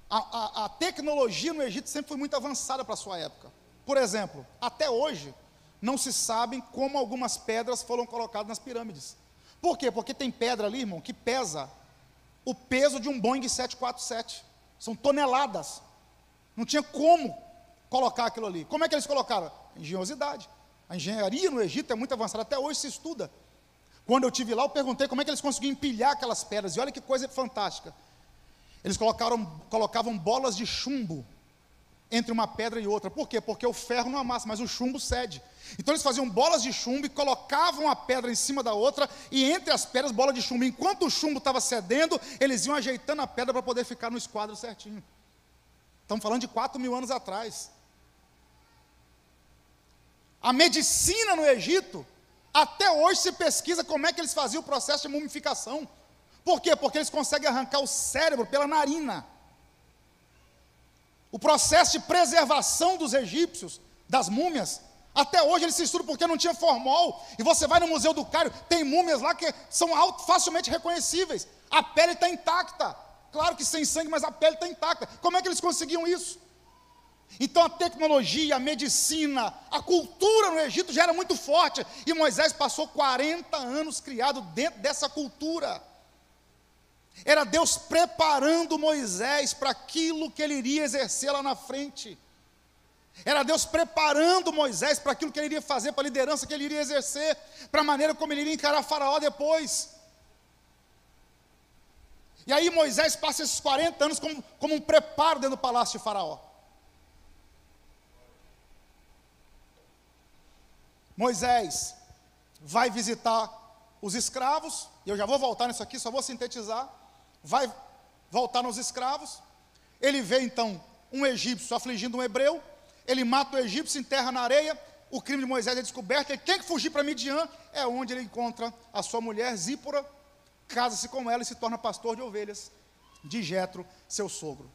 A tecnologia no Egito sempre foi muito avançada para a sua época. Por exemplo, até hoje, não se sabe como algumas pedras foram colocadas nas pirâmides. Por quê? Porque tem pedra ali, irmão, que pesa o peso de um Boeing 747. São toneladas. Não tinha como colocar aquilo ali. Como é que eles colocaram? Engenhosidade. A engenharia no Egito é muito avançada, até hoje se estuda. Quando eu estive lá, eu perguntei como é que eles conseguiam empilhar aquelas pedras, e olha que coisa fantástica. Eles colocavam bolas de chumbo entre uma pedra e outra. Por quê? Porque o ferro não amassa, mas o chumbo cede. Então eles faziam bolas de chumbo e colocavam a pedra em cima da outra, e entre as pedras, bola de chumbo. Enquanto o chumbo estava cedendo, eles iam ajeitando a pedra para poder ficar no esquadro certinho. Estamos falando de 4.000 anos atrás. A medicina no Egito, até hoje se pesquisa como é que eles faziam o processo de mumificação. Por quê? Porque eles conseguem arrancar o cérebro pela narina. O processo de preservação dos egípcios, das múmias, até hoje eles se estudam porque não tinha formol. E você vai no Museu do Cairo, tem múmias lá que são facilmente reconhecíveis. A pele está intacta. Claro que sem sangue, mas a pele está intacta. Como é que eles conseguiam isso? Então a tecnologia, a medicina, a cultura no Egito já era muito forte. E Moisés passou 40 anos criado dentro dessa cultura. Era Deus preparando Moisés para aquilo que ele iria exercer lá na frente. Era Deus preparando Moisés para aquilo que ele iria fazer, para a liderança que ele iria exercer, para a maneira como ele iria encarar Faraó depois. E aí Moisés passa esses 40 anos como um preparo dentro do palácio de Faraó. Moisés vai visitar os escravos, e eu já vou voltar nisso aqui, só vou sintetizar. Vai voltar nos escravos. Ele vê então um egípcio afligindo um hebreu. Ele mata o egípcio, enterra na areia. O crime de Moisés é descoberto. Ele tem que fugir para Midian. É onde ele encontra a sua mulher Zípora, casa-se com ela e se torna pastor de ovelhas de Jetro, seu sogro.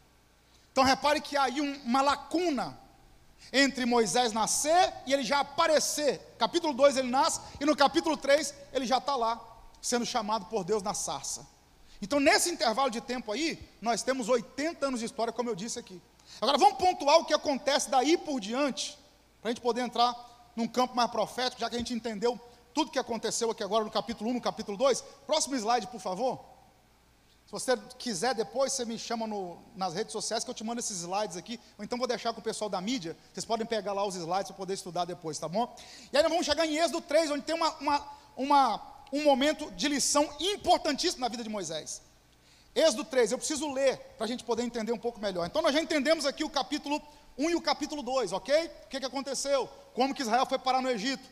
Então repare que há aí uma lacuna entre Moisés nascer e ele já aparecer. Capítulo 2 ele nasce, e no capítulo 3 ele já está lá, sendo chamado por Deus na sarça. Então nesse intervalo de tempo aí, nós temos 80 anos de história, como eu disse aqui. Agora vamos pontuar o que acontece daí por diante, para a gente poder entrar num campo mais profético, já que a gente entendeu tudo que aconteceu aqui agora no capítulo 1, no capítulo 2. Próximo slide, por favor. Se você quiser depois, você me chama nas redes sociais que eu te mando esses slides aqui, ou então vou deixar com o pessoal da mídia, vocês podem pegar lá os slides para poder estudar depois, tá bom? E aí nós vamos chegar em Êxodo 3, onde tem um momento de lição importantíssimo na vida de Moisés. Êxodo 3, eu preciso ler para a gente poder entender um pouco melhor. Então nós já entendemos aqui o capítulo 1 e o capítulo 2, ok? O que aconteceu? Como que Israel foi parar no Egito?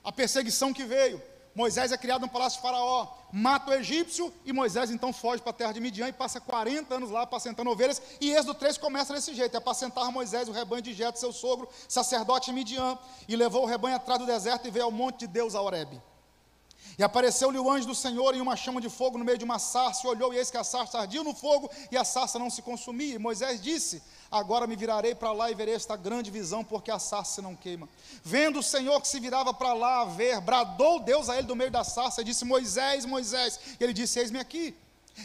A perseguição que veio. Moisés é criado no palácio de Faraó, mata o egípcio, e Moisés então foge para a terra de Midian e passa 40 anos lá apacentando ovelhas. E Êxodo 3 começa desse jeito: apacentar Moisés o rebanho de Jetro, seu sogro, sacerdote em Midian, e levou o rebanho atrás do deserto e veio ao monte de Deus, a Horebe. E apareceu-lhe o anjo do Senhor em uma chama de fogo no meio de uma sarça, e olhou, e eis que a sarça ardia no fogo, e a sarça não se consumia. E Moisés disse: agora me virarei para lá e verei esta grande visão, porque a sarça não queima. Vendo o Senhor que se virava para lá a ver, bradou Deus a ele do meio da sarça, e disse: Moisés, Moisés. E ele disse: eis-me aqui.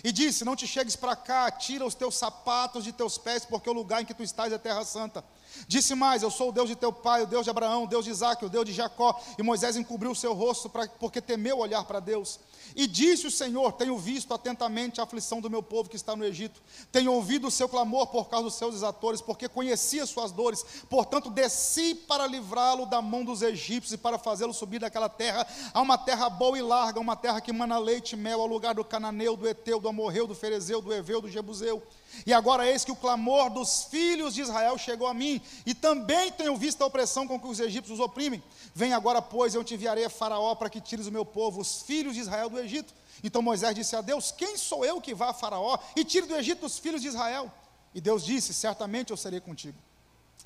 E disse: não te chegues para cá, tira os teus sapatos de teus pés, porque o lugar em que tu estás é terra santa. Disse mais: eu sou o Deus de teu pai, o Deus de Abraão, o Deus de Isaque, o Deus de Jacó. E Moisés encobriu o seu rosto, porque temeu olhar para Deus. E disse o Senhor: tenho visto atentamente a aflição do meu povo que está no Egito, tenho ouvido o seu clamor por causa dos seus exatores, porque conheci as suas dores, portanto desci para livrá-lo da mão dos egípcios e para fazê-lo subir daquela terra, a uma terra boa e larga, uma terra que mana leite e mel, ao lugar do cananeu, do eteu, do amorreu, do ferezeu, do heveu, do jebuseu. E agora eis que o clamor dos filhos de Israel chegou a mim, e também tenho visto a opressão com que os egípcios os oprimem. Vem agora, pois, eu te enviarei a Faraó para que tires o meu povo, os filhos de Israel, do Egito. Então Moisés disse a Deus: quem sou eu que vá a Faraó e tire do Egito os filhos de Israel? E Deus disse: certamente eu serei contigo,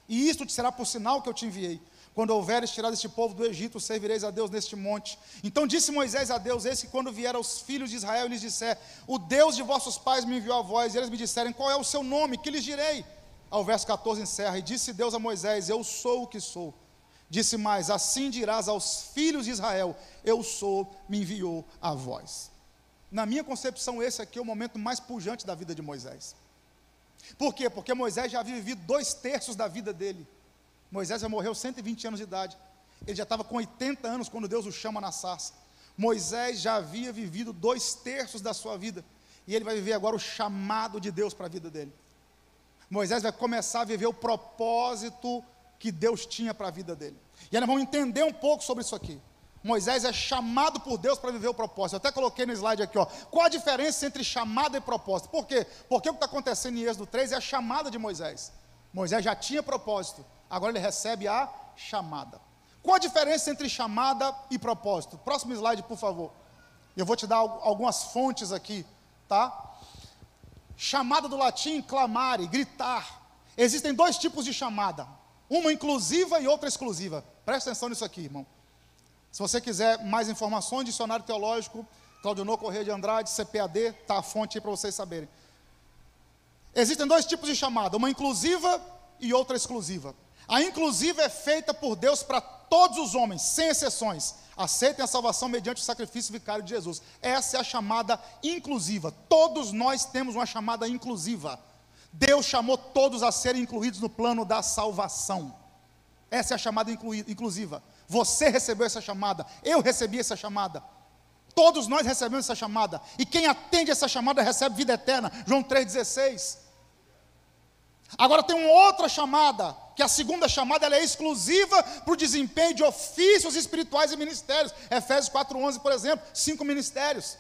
e isto te será por sinal que eu te enviei. Quando houveres tirado este povo do Egito, servireis a Deus neste monte. Então disse Moisés a Deus: eis que quando vier aos filhos de Israel e lhes disser: o Deus de vossos pais me enviou a vós, e eles me disserem: qual é o seu nome? Que lhes direi? Ao verso 14 encerra: e disse Deus a Moisés: eu sou o que sou. Disse mais: assim dirás aos filhos de Israel: eu sou, me enviou a vós. Na minha concepção, esse aqui é o momento mais pujante da vida de Moisés. Por quê? Porque Moisés já havia vivido 2/3 da vida dele. Moisés já morreu 120 anos de idade. Ele já estava com 80 anos quando Deus o chama na sarça. Moisés já havia vivido 2/3 da sua vida. E ele vai viver agora o chamado de Deus para a vida dele. Moisés vai começar a viver o propósito que Deus tinha para a vida dele. E aí nós vamos entender um pouco sobre isso aqui. Moisés é chamado por Deus para viver o propósito. Eu até coloquei no slide aqui, ó. Qual a diferença entre chamada e propósito? Por quê? Porque o que está acontecendo em Êxodo 3 é a chamada de Moisés. Moisés já tinha propósito. Agora ele recebe a chamada. Qual a diferença entre chamada e propósito? Próximo slide, por favor. Eu vou te dar algumas fontes aqui, tá? Chamada do latim, clamare, gritar. Existem 2 tipos de chamada. Uma inclusiva e outra exclusiva. Presta atenção nisso aqui, irmão. Se você quiser mais informações, dicionário teológico, Claudionor Corrêa de Andrade, CPAD, está a fonte aí para vocês saberem. Existem 2 tipos de chamada, uma inclusiva e outra exclusiva. A inclusiva é feita por Deus para todos os homens, sem exceções. Aceitem a salvação mediante o sacrifício vicário de Jesus. Essa é a chamada inclusiva. Todos nós temos uma chamada inclusiva. Deus chamou todos a serem incluídos no plano da salvação. Essa é a chamada inclusiva. Você recebeu essa chamada, eu recebi essa chamada. Todos nós recebemos essa chamada. E quem atende essa chamada recebe vida eterna. João 3,16. Agora tem uma outra chamada, que a segunda chamada ela é exclusiva para o desempenho de ofícios espirituais e ministérios. Efésios 4,11, por exemplo, 5 ministérios.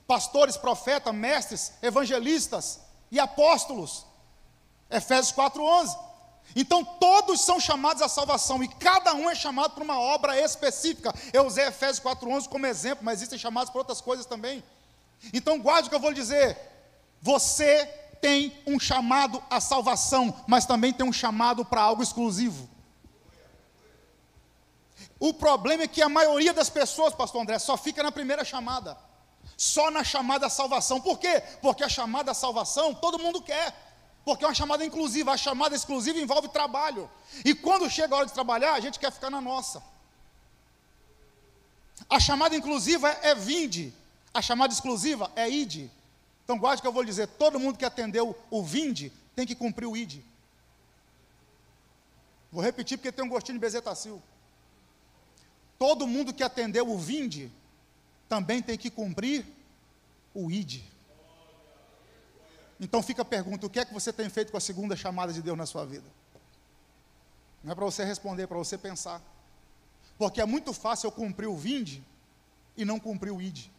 Pastores, profetas, mestres, evangelistas e apóstolos. Efésios 4,11. Então todos são chamados à salvação e cada um é chamado para uma obra específica. Eu usei Efésios 4,11 como exemplo, mas existem chamados para outras coisas também. Então guarde o que eu vou lhe dizer. Você tem um chamado à salvação, mas também tem um chamado para algo exclusivo. O problema é que a maioria das pessoas, pastor André, só fica na primeira chamada. Só na chamada à salvação. Por quê? Porque a chamada à salvação todo mundo quer. Porque é uma chamada inclusiva. A chamada exclusiva envolve trabalho. E quando chega a hora de trabalhar, a gente quer ficar na nossa. A chamada inclusiva é vinde. A chamada exclusiva é ide. Então guarde o que eu vou lhe dizer. Todo mundo que atendeu o vinde tem que cumprir o ide. Vou repetir porque tem um gostinho de bezetacil. Todo mundo que atendeu o vinde também tem que cumprir o ide. Então fica a pergunta: o que é que você tem feito com a segunda chamada de Deus na sua vida? Não é para você responder, é para você pensar. Porque é muito fácil eu cumprir o vinde e não cumprir o ide.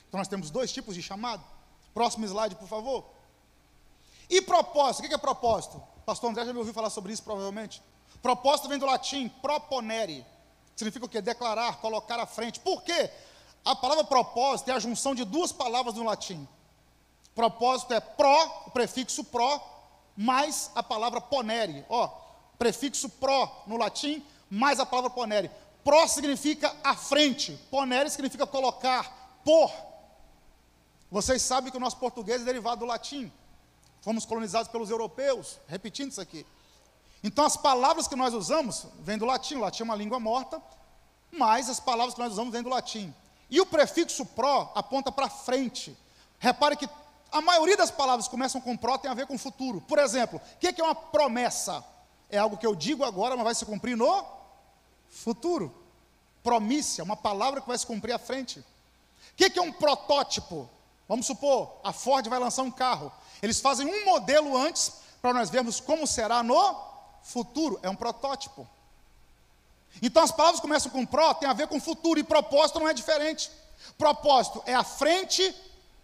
Então nós temos 2 tipos de chamado. Próximo slide, por favor. E propósito, o que é propósito? Pastor André já me ouviu falar sobre isso provavelmente. Propósito vem do latim proponere. Significa o quê? Declarar, colocar à frente. Por quê? A palavra propósito é a junção de 2 palavras no latim. Propósito é pró, o prefixo pró, mais a palavra ponere. Ó, prefixo pró no latim, mais a palavra ponere. Pró significa à frente, ponere significa colocar, pôr. Vocês sabem que o nosso português é derivado do latim. Fomos colonizados pelos europeus, repetindo isso aqui. Então as palavras que nós usamos vêm do latim. O latim é uma língua morta, mas as palavras que nós usamos vêm do latim. E o prefixo pró aponta para frente. Repare que a maioria das palavras que começam com pró tem a ver com futuro. Por exemplo, o que é uma promessa? É algo que eu digo agora, mas vai se cumprir no futuro. Promícia, uma palavra que vai se cumprir à frente. O que é um protótipo? Vamos supor, a Ford vai lançar um carro. Eles fazem um modelo antes, para nós vermos como será no futuro. É um protótipo. Então as palavras que começam com pró, tem a ver com futuro, e propósito não é diferente. Propósito é à frente,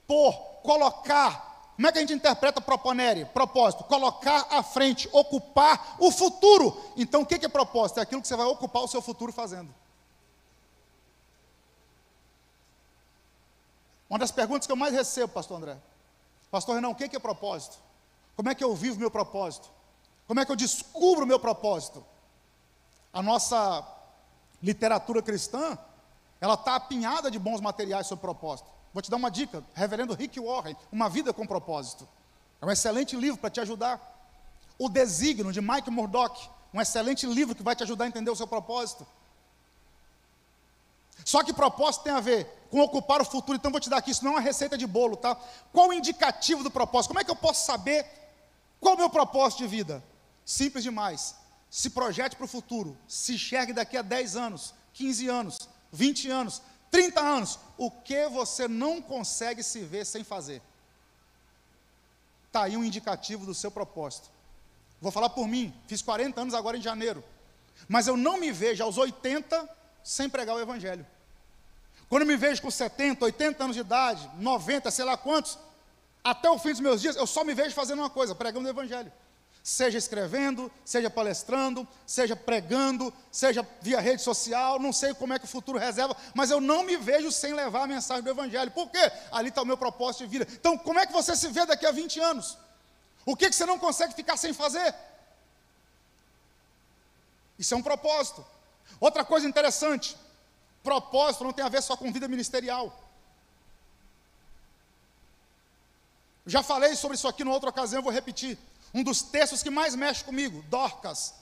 por, colocar. Como é que a gente interpreta proponere? Propósito, colocar à frente, ocupar o futuro. Então o que é propósito? É aquilo que você vai ocupar o seu futuro fazendo. Uma das perguntas que eu mais recebo, pastor André: pastor Renan, o que é propósito? Como é que eu vivo meu propósito? Como é que eu descubro o meu propósito? A nossa literatura cristã, ela está apinhada de bons materiais sobre propósito. Vou te dar uma dica: Reverendo Rick Warren, Uma Vida com Propósito. É um excelente livro para te ajudar. O Desígnio, de Mike Murdock, um excelente livro que vai te ajudar a entender o seu propósito. Só que propósito tem a ver com ocupar o futuro. Então vou te dar aqui, isso não é uma receita de bolo, tá? Qual o indicativo do propósito? Como é que eu posso saber qual é o meu propósito de vida? Simples demais. Se projete para o futuro. Se enxergue daqui a 10 anos, 15 anos, 20 anos, 30 anos. O que você não consegue se ver sem fazer? Está aí um indicativo do seu propósito. Vou falar por mim, fiz 40 anos agora em janeiro. Mas eu não me vejo aos 80 sem pregar o Evangelho. Quando eu me vejo com 70, 80 anos de idade, 90, sei lá quantos, até o fim dos meus dias, eu só me vejo fazendo uma coisa: pregando o Evangelho. Seja escrevendo, seja palestrando, seja pregando, seja via rede social, não sei como é que o futuro reserva, mas eu não me vejo sem levar a mensagem do Evangelho. Por quê? Ali está o meu propósito de vida. Então, como é que você se vê daqui a 20 anos? O que você não consegue ficar sem fazer? Isso é um propósito. Outra coisa interessante: propósito não tem a ver só com vida ministerial. Já falei sobre isso aqui numa outra ocasião, eu vou repetir. Um dos textos que mais mexe comigo, Dorcas,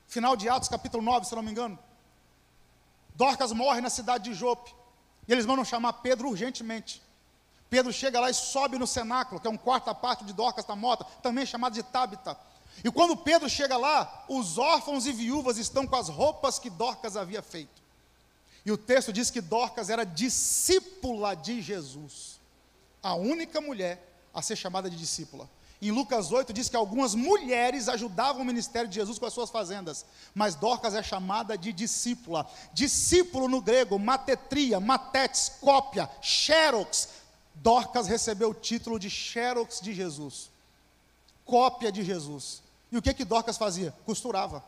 final de Atos, capítulo 9, se não me engano. Dorcas morre na cidade de Jope, e eles mandam chamar Pedro urgentemente. Pedro chega lá e sobe no cenáculo, que é um quarto à parte de Dorcas está morta, também chamado de Tábita. E quando Pedro chega lá, os órfãos e viúvas estão com as roupas que Dorcas havia feito. E o texto diz que Dorcas era discípula de Jesus, a única mulher a ser chamada de discípula. Em Lucas 8 diz que algumas mulheres ajudavam o ministério de Jesus com as suas fazendas, mas Dorcas é chamada de discípula. Discípulo no grego, matetria, matetes, cópia, xerox. Dorcas recebeu o título de xerox de Jesus, cópia de Jesus. E o que Dorcas fazia? Costurava.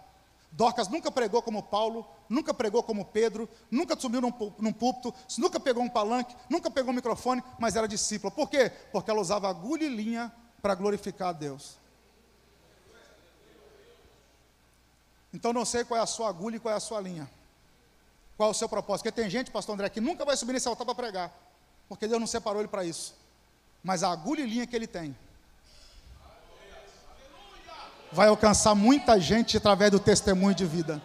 Dorcas nunca pregou como Paulo, nunca pregou como Pedro, nunca subiu num púlpito, nunca pegou um palanque, nunca pegou um microfone, mas era discípula. Por quê? Porque ela usava agulha e linha para glorificar a Deus. Então não sei qual é a sua agulha e qual é a sua linha. Qual é o seu propósito? Porque tem gente, pastor André, que nunca vai subir nesse altar para pregar, porque Deus não separou ele para isso. Mas a agulha e linha que ele tem vai alcançar muita gente através do testemunho de vida.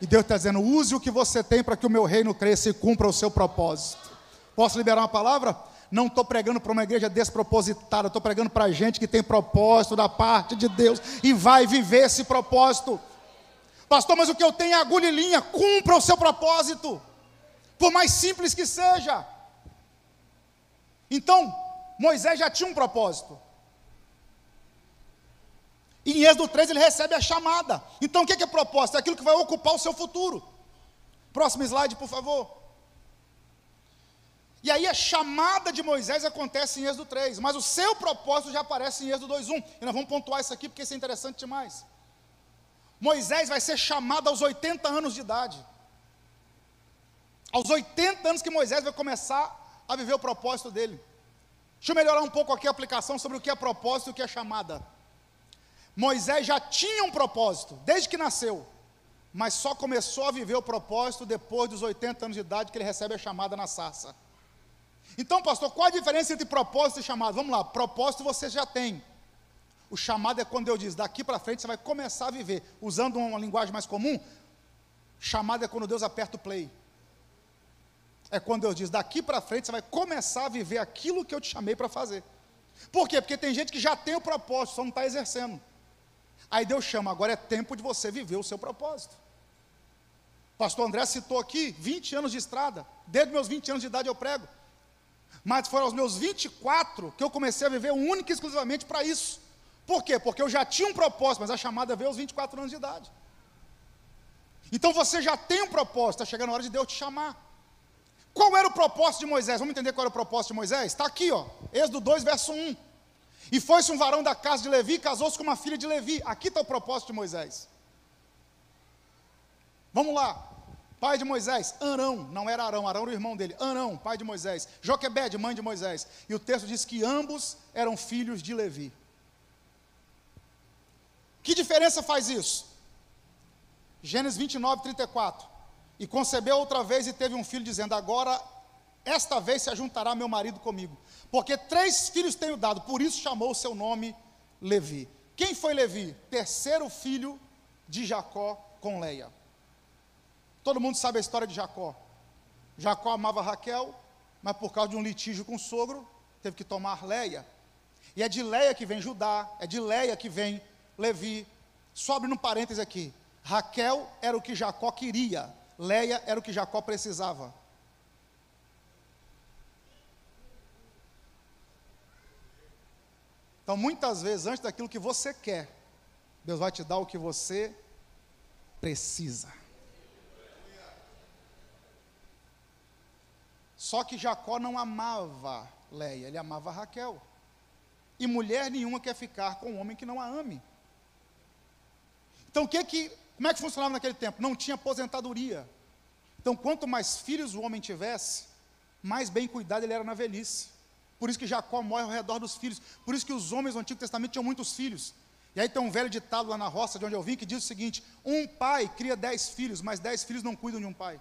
E Deus está dizendo: use o que você tem para que o meu reino cresça e cumpra o seu propósito. Posso liberar uma palavra? Não estou pregando para uma igreja despropositada, estou pregando para gente que tem propósito da parte de Deus e vai viver esse propósito. Pastor, mas o que eu tenho é agulha e linha. Cumpra o seu propósito, por mais simples que seja. Então, Moisés já tinha um propósito. E em Êxodo 3 ele recebe a chamada. Então o que é propósito? É aquilo que vai ocupar o seu futuro. Próximo slide, por favor. E aí a chamada de Moisés acontece em Êxodo 3, mas o seu propósito já aparece em Êxodo 2:1. E nós vamos pontuar isso aqui porque isso é interessante demais. Moisés vai ser chamado aos 80 anos de idade. Aos 80 anos que Moisés vai começar a viver o propósito dele. Deixa eu melhorar um pouco aqui a aplicação sobre o que é propósito e o que é chamada. Moisés já tinha um propósito, desde que nasceu. mas só começou a viver o propósito depois dos 80 anos de idade que ele recebe a chamada na sarça. Então, pastor, qual a diferença entre propósito e chamado? Vamos lá, propósito você já tem. O chamado é quando Deus diz, daqui para frente você vai começar a viver. Usando uma linguagem mais comum, chamado é quando Deus aperta o play. É quando Deus diz, daqui para frente você vai começar a viver aquilo que eu te chamei para fazer. Por quê? Porque tem gente que já tem o propósito, só não está exercendo. Aí Deus chama, agora é tempo de você viver o seu propósito. Pastor André citou aqui, 20 anos de estrada. Desde meus 20 anos de idade eu prego. Mas foram aos meus 24 que eu comecei a viver única e exclusivamente para isso. Por quê? Porque eu já tinha um propósito, mas a chamada veio aos 24 anos de idade. Então você já tem um propósito, está chegando a hora de Deus te chamar. Qual era o propósito de Moisés? Vamos entender qual era o propósito de Moisés? Está aqui, ó, Êxodo 2, verso 1. E foi-se um varão da casa de Levi, casou-se com uma filha de Levi. Aqui está o propósito de Moisés. Vamos lá. Pai de Moisés, Arão, não era Arão, Arão era o irmão dele. Arão, pai de Moisés. Joquebede, mãe de Moisés. E o texto diz que ambos eram filhos de Levi. Que diferença faz isso? Gênesis 29, 34. E concebeu outra vez e teve um filho, dizendo, agora, esta vez se ajuntará meu marido comigo. Porque 3 filhos tenho dado, por isso chamou o seu nome Levi. Quem foi Levi? Terceiro filho de Jacó com Leia. Todo mundo sabe a história de Jacó. Jacó amava Raquel, mas por causa de um litígio com o sogro, teve que tomar Leia. E é de Leia que vem Judá, é de Leia que vem Levi. Só abrindo um parêntese aqui. Raquel era o que Jacó queria, Leia era o que Jacó precisava. Então, muitas vezes, antes daquilo que você quer, Deus vai te dar o que você precisa. Só que Jacó não amava Leia, ele amava Raquel. E mulher nenhuma quer ficar com um homem que não a ame. Então, como é que funcionava naquele tempo? Não tinha aposentadoria. Então, quanto mais filhos o homem tivesse, mais bem cuidado ele era na velhice. Por isso que Jacó morre ao redor dos filhos. Por isso que os homens do Antigo Testamento tinham muitos filhos. E aí tem um velho ditado lá na roça, de onde eu vim, que diz o seguinte, um pai cria 10 filhos, mas 10 filhos não cuidam de um pai.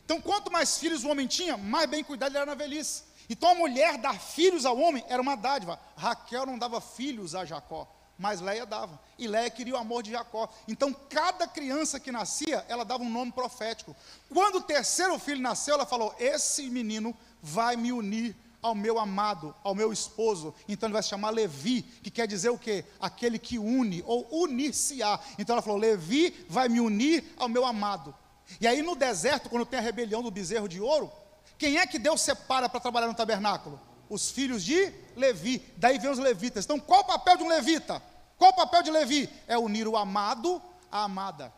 Então, quanto mais filhos o homem tinha, mais bem cuidado ele era na velhice. Então, a mulher dar filhos ao homem era uma dádiva. Raquel não dava filhos a Jacó, mas Leia dava. E Leia queria o amor de Jacó. Então, cada criança que nascia, ela dava um nome profético. Quando o terceiro filho nasceu, ela falou, esse menino vai me unir ao meu amado, ao meu esposo. Então, ele vai se chamar Levi, que quer dizer o quê? Aquele que une, ou unir-se-á. Então, ela falou, Levi vai me unir ao meu amado. E aí no deserto, quando tem a rebelião do bezerro de ouro, quem é que Deus separa para trabalhar no tabernáculo? Os filhos de Levi, daí vem os levitas. Então qual o papel de um levita? Qual o papel de Levi? É unir o amado à amada.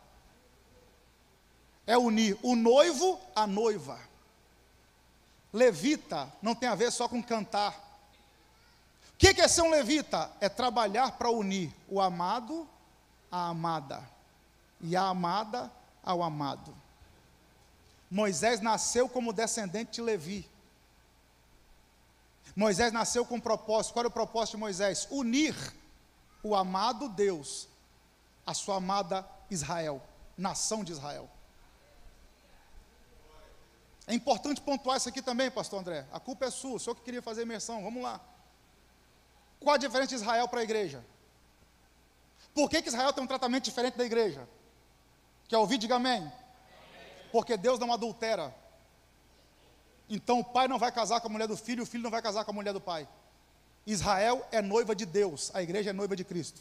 É unir o noivo à noiva. Levita não tem a ver só com cantar. O que é ser um levita? É trabalhar para unir o amado à amada. E a amada ao amado. Moisés nasceu como descendente de Levi. Moisés nasceu com um propósito. Qual era o propósito de Moisés? Unir o amado Deus à sua amada Israel, nação de Israel. É importante pontuar isso aqui também, pastor André. A culpa é sua, o senhor que queria fazer imersão, vamos lá. Qual a diferença de Israel para a igreja? Por que Israel tem um tratamento diferente da igreja? Quer ouvir? Diga amém. Porque Deus não adultera. Então o pai não vai casar com a mulher do filho, o filho não vai casar com a mulher do pai. Israel é noiva de Deus, a igreja é noiva de Cristo.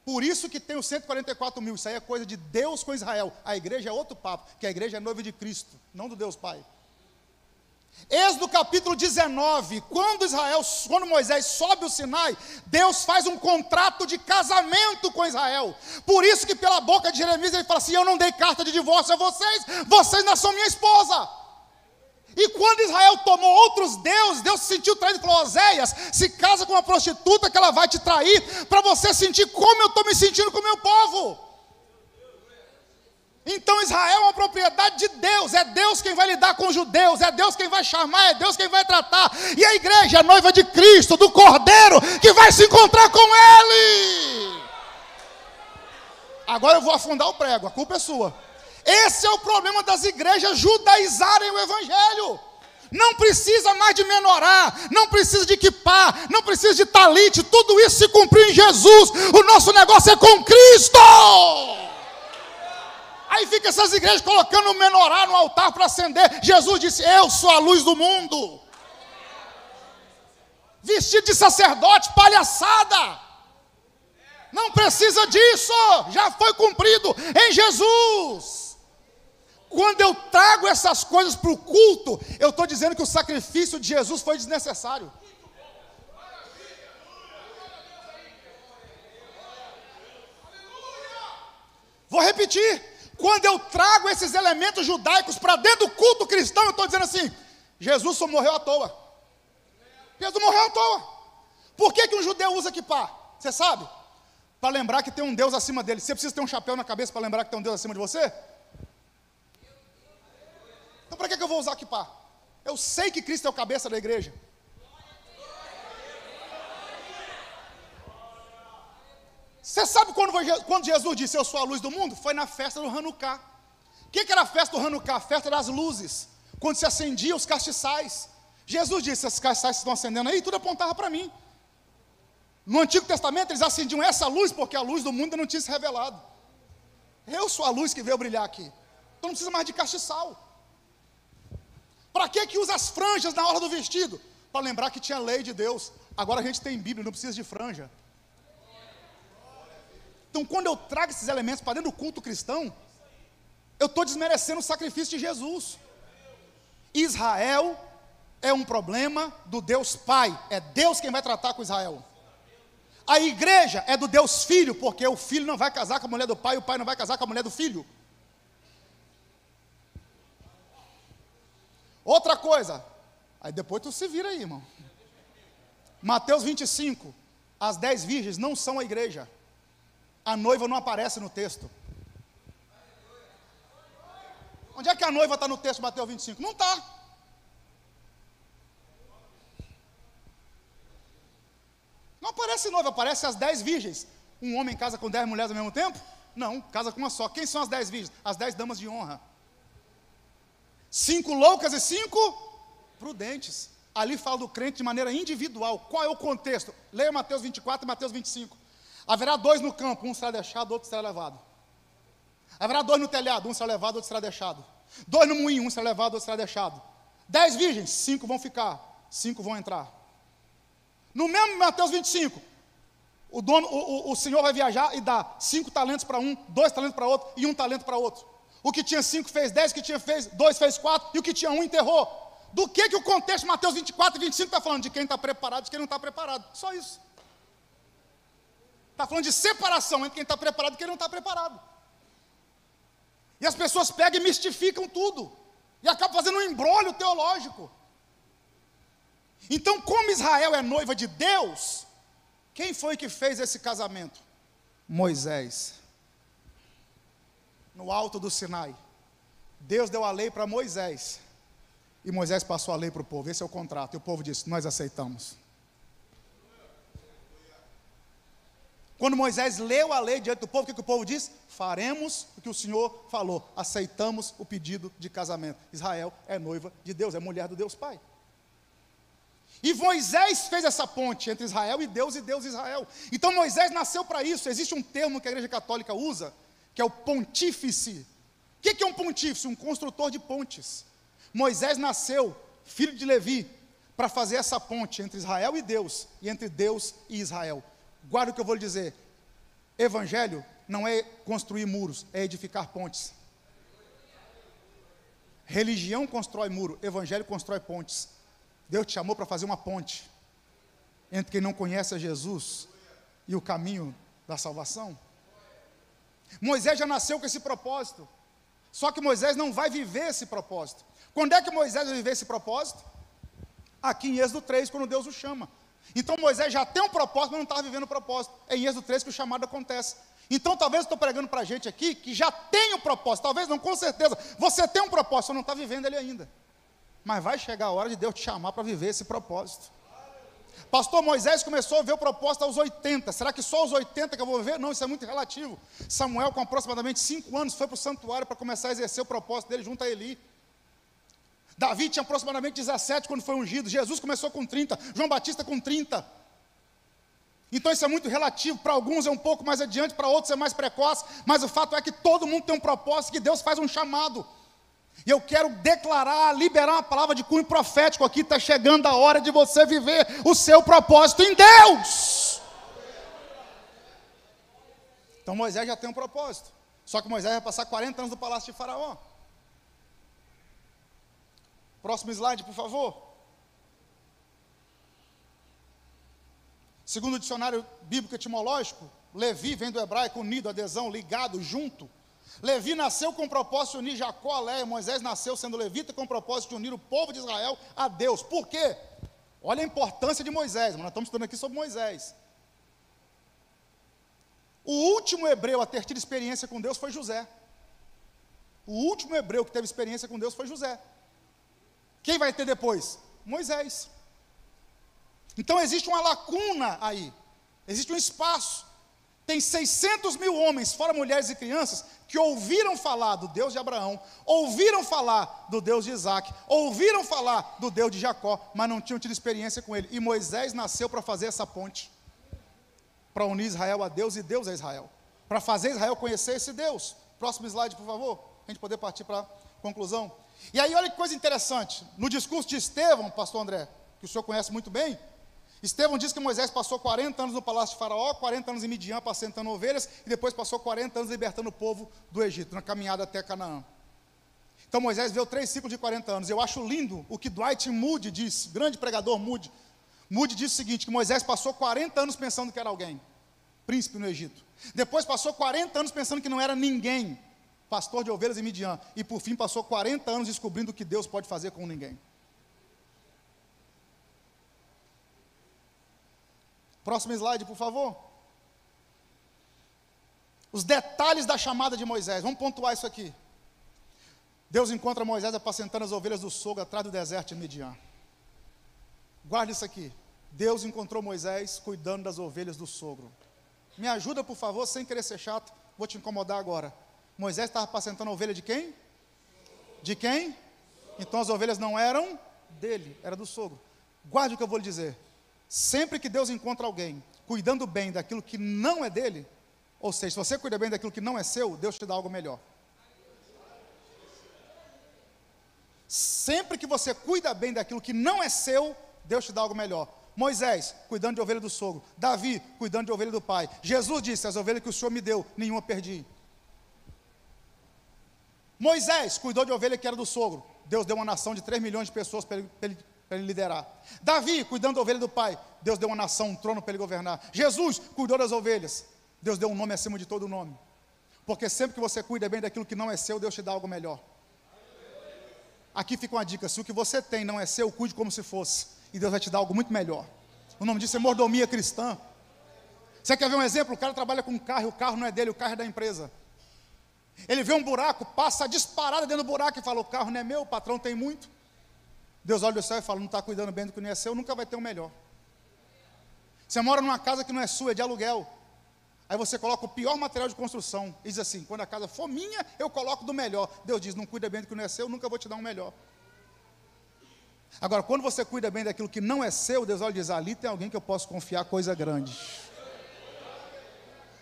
Por isso que tem os 144 mil, isso aí é coisa de Deus com Israel. A igreja é outro papo, que a igreja é noiva de Cristo, não do Deus Pai. Êxodo capítulo 19, quando Moisés sobe o Sinai, Deus faz um contrato de casamento com Israel. Por isso que pela boca de Jeremias ele fala assim, eu não dei carta de divórcio a vocês, vocês não são minha esposa. E quando Israel tomou outros deuses, Deus se sentiu traído e falou, Oséias, se casa com uma prostituta que ela vai te trair, para você sentir como eu estou me sentindo com o meu povo. Então Israel é uma propriedade de Deus, é Deus quem vai lidar com os judeus, é Deus quem vai chamar, é Deus quem vai tratar. E a igreja é a noiva de Cristo, do Cordeiro, que vai se encontrar com Ele. Agora eu vou afundar o prego, a culpa é sua. Esse é o problema das igrejas judaizarem o evangelho. Não precisa mais de menorá, não precisa de kippá, não precisa de talite, tudo isso se cumpriu em Jesus. O nosso negócio é com Cristo. Aí fica essas igrejas colocando o menorá no altar para acender. Jesus disse: eu sou a luz do mundo. Vestido de sacerdote, palhaçada. Não precisa disso, já foi cumprido em Jesus. Quando eu trago essas coisas para o culto, eu estou dizendo que o sacrifício de Jesus foi desnecessário. Vou repetir. Quando eu trago esses elementos judaicos para dentro do culto cristão, eu estou dizendo assim: Jesus só morreu à toa. Jesus morreu à toa. Por que um judeu usa kippá? Você sabe? Para lembrar que tem um Deus acima dele. Você precisa ter um chapéu na cabeça para lembrar que tem um Deus acima de você? Então para que eu vou usar kippá? Eu sei que Cristo é o cabeça da igreja. Você sabe quando Jesus disse: eu sou a luz do mundo? Foi na festa do Hanukkah. O que era a festa do Hanukkah? A festa das luzes. Quando se acendia os castiçais. Jesus disse: esses castiçais que estão acendendo aí, tudo apontava para mim. No Antigo Testamento eles acendiam essa luz porque a luz do mundo ainda não tinha se revelado. Eu sou a luz que veio brilhar aqui. Então não precisa mais de castiçal. Para que usa as franjas na hora do vestido? Para lembrar que tinha lei de Deus. Agora a gente tem Bíblia, não precisa de franja. Então quando eu trago esses elementos para dentro do culto cristão, eu estou desmerecendo o sacrifício de Jesus. Israel é um problema do Deus Pai. É Deus quem vai tratar com Israel. A igreja é do Deus Filho, porque o filho não vai casar com a mulher do pai, o pai não vai casar com a mulher do filho. Outra coisa, aí depois tu se vira aí, irmão. Mateus 25, as 10 virgens não são a igreja. A noiva não aparece no texto. Onde é que a noiva está no texto de Mateus 25? Não está. Não aparece noiva, aparece as 10 virgens. Um homem casa com 10 mulheres ao mesmo tempo? Não, casa com uma só. Quem são as 10 virgens? As 10 damas de honra. 5 loucas e 5 prudentes. Ali fala do crente de maneira individual. Qual é o contexto? Leia Mateus 24 e Mateus 25. Haverá 2 no campo, um será deixado, outro será levado. Haverá 2 no telhado, um será levado, outro será deixado. 2 no moinho, um será levado, outro será deixado. 10 virgens, 5 vão ficar, 5 vão entrar. No mesmo Mateus 25, o Senhor vai viajar e dá 5 talentos para um, 2 talentos para outro e 1 talento para outro. O que tinha 5 fez 10, o que tinha 2 fez 4 e o que tinha 1 enterrou. Do que o contexto de Mateus 24 e 25 está falando? De quem está preparado e de quem não está preparado. Só isso. Está falando de separação entre quem está preparado e quem não está preparado. E as pessoas pegam e mistificam tudo. E acabam fazendo um embrólio teológico. Então, como Israel é noiva de Deus, quem foi que fez esse casamento? Moisés. No alto do Sinai. Deus deu a lei para Moisés. E Moisés passou a lei para o povo. Esse é o contrato. E o povo disse: nós aceitamos. Quando Moisés leu a lei diante do povo, o que o povo disse? Faremos o que o Senhor falou. Aceitamos o pedido de casamento. Israel é noiva de Deus, é mulher do Deus Pai. E Moisés fez essa ponte entre Israel e Deus e Israel. Então Moisés nasceu para isso. Existe um termo que a Igreja Católica usa, que é o pontífice. O que é um pontífice? Um construtor de pontes. Moisés nasceu, filho de Levi, para fazer essa ponte entre Israel e entre Deus e Israel. Guarda o que eu vou lhe dizer. Evangelho não é construir muros, é edificar pontes. Religião constrói muro, evangelho constrói pontes. Deus te chamou para fazer uma ponte entre quem não conhece a Jesus e o caminho da salvação. Moisés já nasceu com esse propósito. Só que Moisés não vai viver esse propósito. Quando é que Moisés vai viver esse propósito? Aqui em Êxodo 3, quando Deus o chama. Então Moisés já tem um propósito, mas não está vivendo o propósito. É em Êxodo 3 que o chamado acontece. Então talvez eu estou pregando para a gente aqui que já tem o propósito. Talvez não, com certeza. Você tem um propósito, só não está vivendo ele ainda. Mas vai chegar a hora de Deus te chamar para viver esse propósito. Pastor, Moisés começou a ver o propósito aos 80. Será que só aos 80 que eu vou ver? Não, isso é muito relativo. Samuel, com aproximadamente 5 anos, foi para o santuário para começar a exercer o propósito dele junto a Eli. Davi tinha aproximadamente 17 quando foi ungido. Jesus começou com 30. João Batista com 30. Então isso é muito relativo. Para alguns é um pouco mais adiante, para outros é mais precoce. Mas o fato é que todo mundo tem um propósito, que Deus faz um chamado. E eu quero declarar, liberar uma palavra de cunho profético aqui. Está chegando a hora de você viver o seu propósito em Deus. Então Moisés já tem um propósito. Só que Moisés vai passar 40 anos no palácio de Faraó. Próximo slide, por favor. Segundo o dicionário bíblico etimológico, Levi vem do hebraico unido, adesão, ligado, junto. Levi nasceu com o propósito de unir Jacó a Léia. Moisés nasceu sendo levita com o propósito de unir o povo de Israel a Deus. Por quê? Olha a importância de Moisés. Nós estamos estudando aqui sobre Moisés. O último hebreu a ter tido experiência com Deus foi José. O último hebreu que teve experiência com Deus foi José. Quem vai ter depois? Moisés. Então existe uma lacuna aí. Existe um espaço. Tem 600 mil homens, fora mulheres e crianças, que ouviram falar do Deus de Abraão, ouviram falar do Deus de Isaac, ouviram falar do Deus de Jacó, mas não tinham tido experiência com ele. E Moisés nasceu para fazer essa ponte, para unir Israel a Deus e Deus a Israel, para fazer Israel conhecer esse Deus. Próximo slide, por favor, para a gente poder partir para a conclusão. E aí, olha que coisa interessante, no discurso de Estevão, pastor André, que o senhor conhece muito bem, Estevão diz que Moisés passou 40 anos no palácio de Faraó, 40 anos em Midian apacentando ovelhas, e depois passou 40 anos libertando o povo do Egito, na caminhada até Canaã. Então Moisés veio 3 ciclos de 40 anos. Eu acho lindo o que Dwight Moody disse, grande pregador Moody. Moody disse o seguinte, que Moisés passou 40 anos pensando que era alguém, príncipe no Egito. Depois passou 40 anos pensando que não era ninguém, pastor de ovelhas em Midian. E por fim passou 40 anos descobrindo o que Deus pode fazer com ninguém. Próximo slide, por favor. Os detalhes da chamada de Moisés. Vamos pontuar isso aqui. Deus encontra Moisés apacentando as ovelhas do sogro atrás do deserto de Midian. Guarde isso aqui. Deus encontrou Moisés cuidando das ovelhas do sogro. Me ajuda, por favor, sem querer ser chato. Vou te incomodar agora. Moisés estava apacentando a ovelha de quem? De quem? Então as ovelhas não eram dele, era do sogro. Guarde o que eu vou lhe dizer. Sempre que Deus encontra alguém cuidando bem daquilo que não é dele, ou seja, se você cuida bem daquilo que não é seu, Deus te dá algo melhor. Sempre que você cuida bem daquilo que não é seu, Deus te dá algo melhor. Moisés, cuidando de ovelha do sogro. Davi, cuidando de ovelha do pai. Jesus disse, as ovelhas que o Senhor me deu, nenhuma perdi. Moisés cuidou de ovelha que era do sogro. Deus deu uma nação de 3 milhões de pessoas para ele liderar. Davi, cuidando da ovelha do pai, Deus deu uma nação, um trono para ele governar. Jesus cuidou das ovelhas, Deus deu um nome acima de todo nome. Porque sempre que você cuida bem daquilo que não é seu, Deus te dá algo melhor. Aqui fica uma dica, se o que você tem não é seu, cuide como se fosse, e Deus vai te dar algo muito melhor. O nome disso é mordomia cristã. Você quer ver um exemplo? O cara trabalha com um carro, e o carro não é dele, o carro é da empresa. Ele vê um buraco, passa disparado dentro do buraco e fala, o carro não é meu, o patrão tem muito. Deus olha do céu e fala, não está cuidando bem do que não é seu, nunca vai ter o melhor. Você mora numa casa que não é sua, é de aluguel. Aí você coloca o pior material de construção. E diz assim, quando a casa for minha, eu coloco do melhor. Deus diz, não cuida bem do que não é seu, nunca vou te dar um melhor. Agora, quando você cuida bem daquilo que não é seu, Deus olha e diz, ali tem alguém que eu posso confiar coisa grande.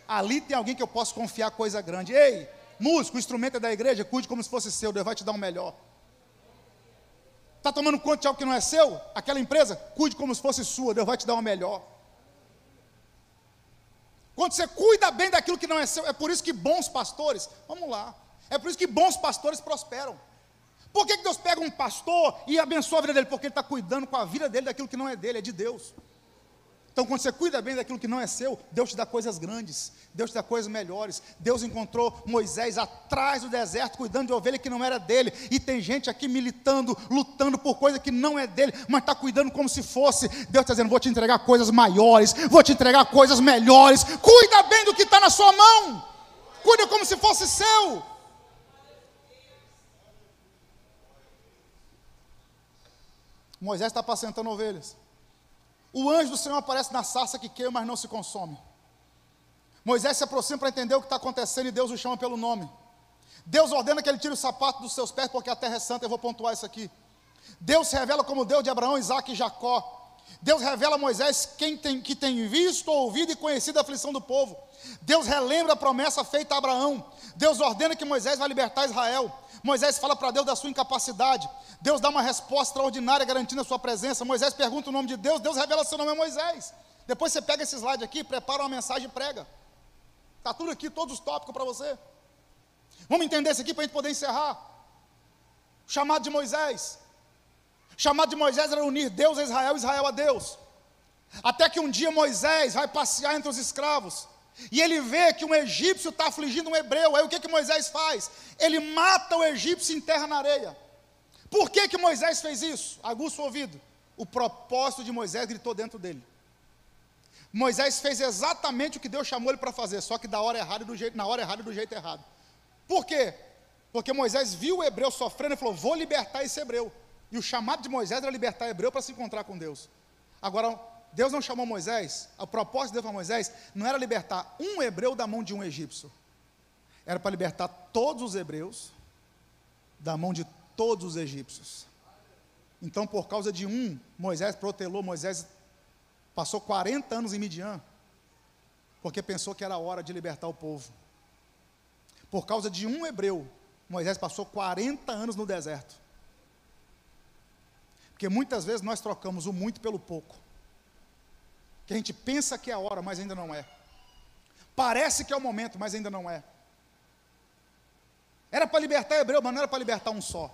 Ali tem alguém que eu posso confiar coisa grande. Ei, músico, o instrumento é da igreja, cuide como se fosse seu, Deus vai te dar um melhor. Está tomando conta de algo que não é seu? Aquela empresa, cuide como se fosse sua, Deus vai te dar uma melhor. Quando você cuida bem daquilo que não é seu, é por isso que bons pastores, vamos lá, é por isso que bons pastores prosperam. Por que Deus pega um pastor e abençoa a vida dele? Porque ele está cuidando com a vida dele daquilo que não é dele, é de Deus. Então, quando você cuida bem daquilo que não é seu, Deus te dá coisas grandes, Deus te dá coisas melhores. Deus encontrou Moisés atrás do deserto, cuidando de ovelha que não era dele. E tem gente aqui militando, lutando por coisa que não é dele, mas está cuidando como se fosse. Deus está dizendo, vou te entregar coisas maiores, vou te entregar coisas melhores. Cuida bem do que está na sua mão. Cuida como se fosse seu. Moisés está apacentando ovelhas. o anjo do Senhor aparece na sarça que queima, mas não se consome. Moisés se aproxima para entender o que está acontecendo e Deus o chama pelo nome. Deus ordena que ele tire o sapato dos seus pés, porque a terra é santa. Eu vou pontuar isso aqui. Deus se revela como Deus de Abraão, Isaque e Jacó. Deus revela a Moisés que tem visto, ouvido e conhecido a aflição do povo. Deus relembra a promessa feita a Abraão. Deus ordena que Moisés vai libertar Israel. Moisés fala para Deus da sua incapacidade. Deus dá uma resposta extraordinária garantindo a sua presença. Moisés pergunta o nome de Deus. Deus revela seu nome a Moisés. Depois você pega esse slide aqui, prepara uma mensagem e prega. Está tudo aqui, todos os tópicos para você. Vamos entender isso aqui para a gente poder encerrar. O chamado de Moisés. O chamado de Moisés era unir Deus a Israel, Israel a Deus. Até que um dia Moisés vai passear entre os escravos. E ele vê que um egípcio está afligindo um hebreu. Aí o que Moisés faz? Ele mata o egípcio e enterra na areia. Por que Moisés fez isso? Aguça o ouvido. O propósito de Moisés gritou dentro dele. Moisés fez exatamente o que Deus chamou ele para fazer, só que na hora errada e do jeito errado. Por quê? Porque Moisés viu o hebreu sofrendo e falou, vou libertar esse hebreu. E o chamado de Moisés era libertar o hebreu para se encontrar com Deus. Agora, Deus não chamou Moisés, o propósito de Deus para Moisés não era libertar um hebreu da mão de um egípcio. Era para libertar todos os hebreus da mão de todos os egípcios. Então, por causa de um, Moisés protelou, Moisés passou 40 anos em Midian, porque pensou que era a hora de libertar o povo. Por causa de um hebreu, Moisés passou 40 anos no deserto. Porque muitas vezes nós trocamos o muito pelo pouco. Que a gente pensa que é a hora, mas ainda não é. Parece que é o momento, mas ainda não é. Era para libertar hebreu, mas não era para libertar um só.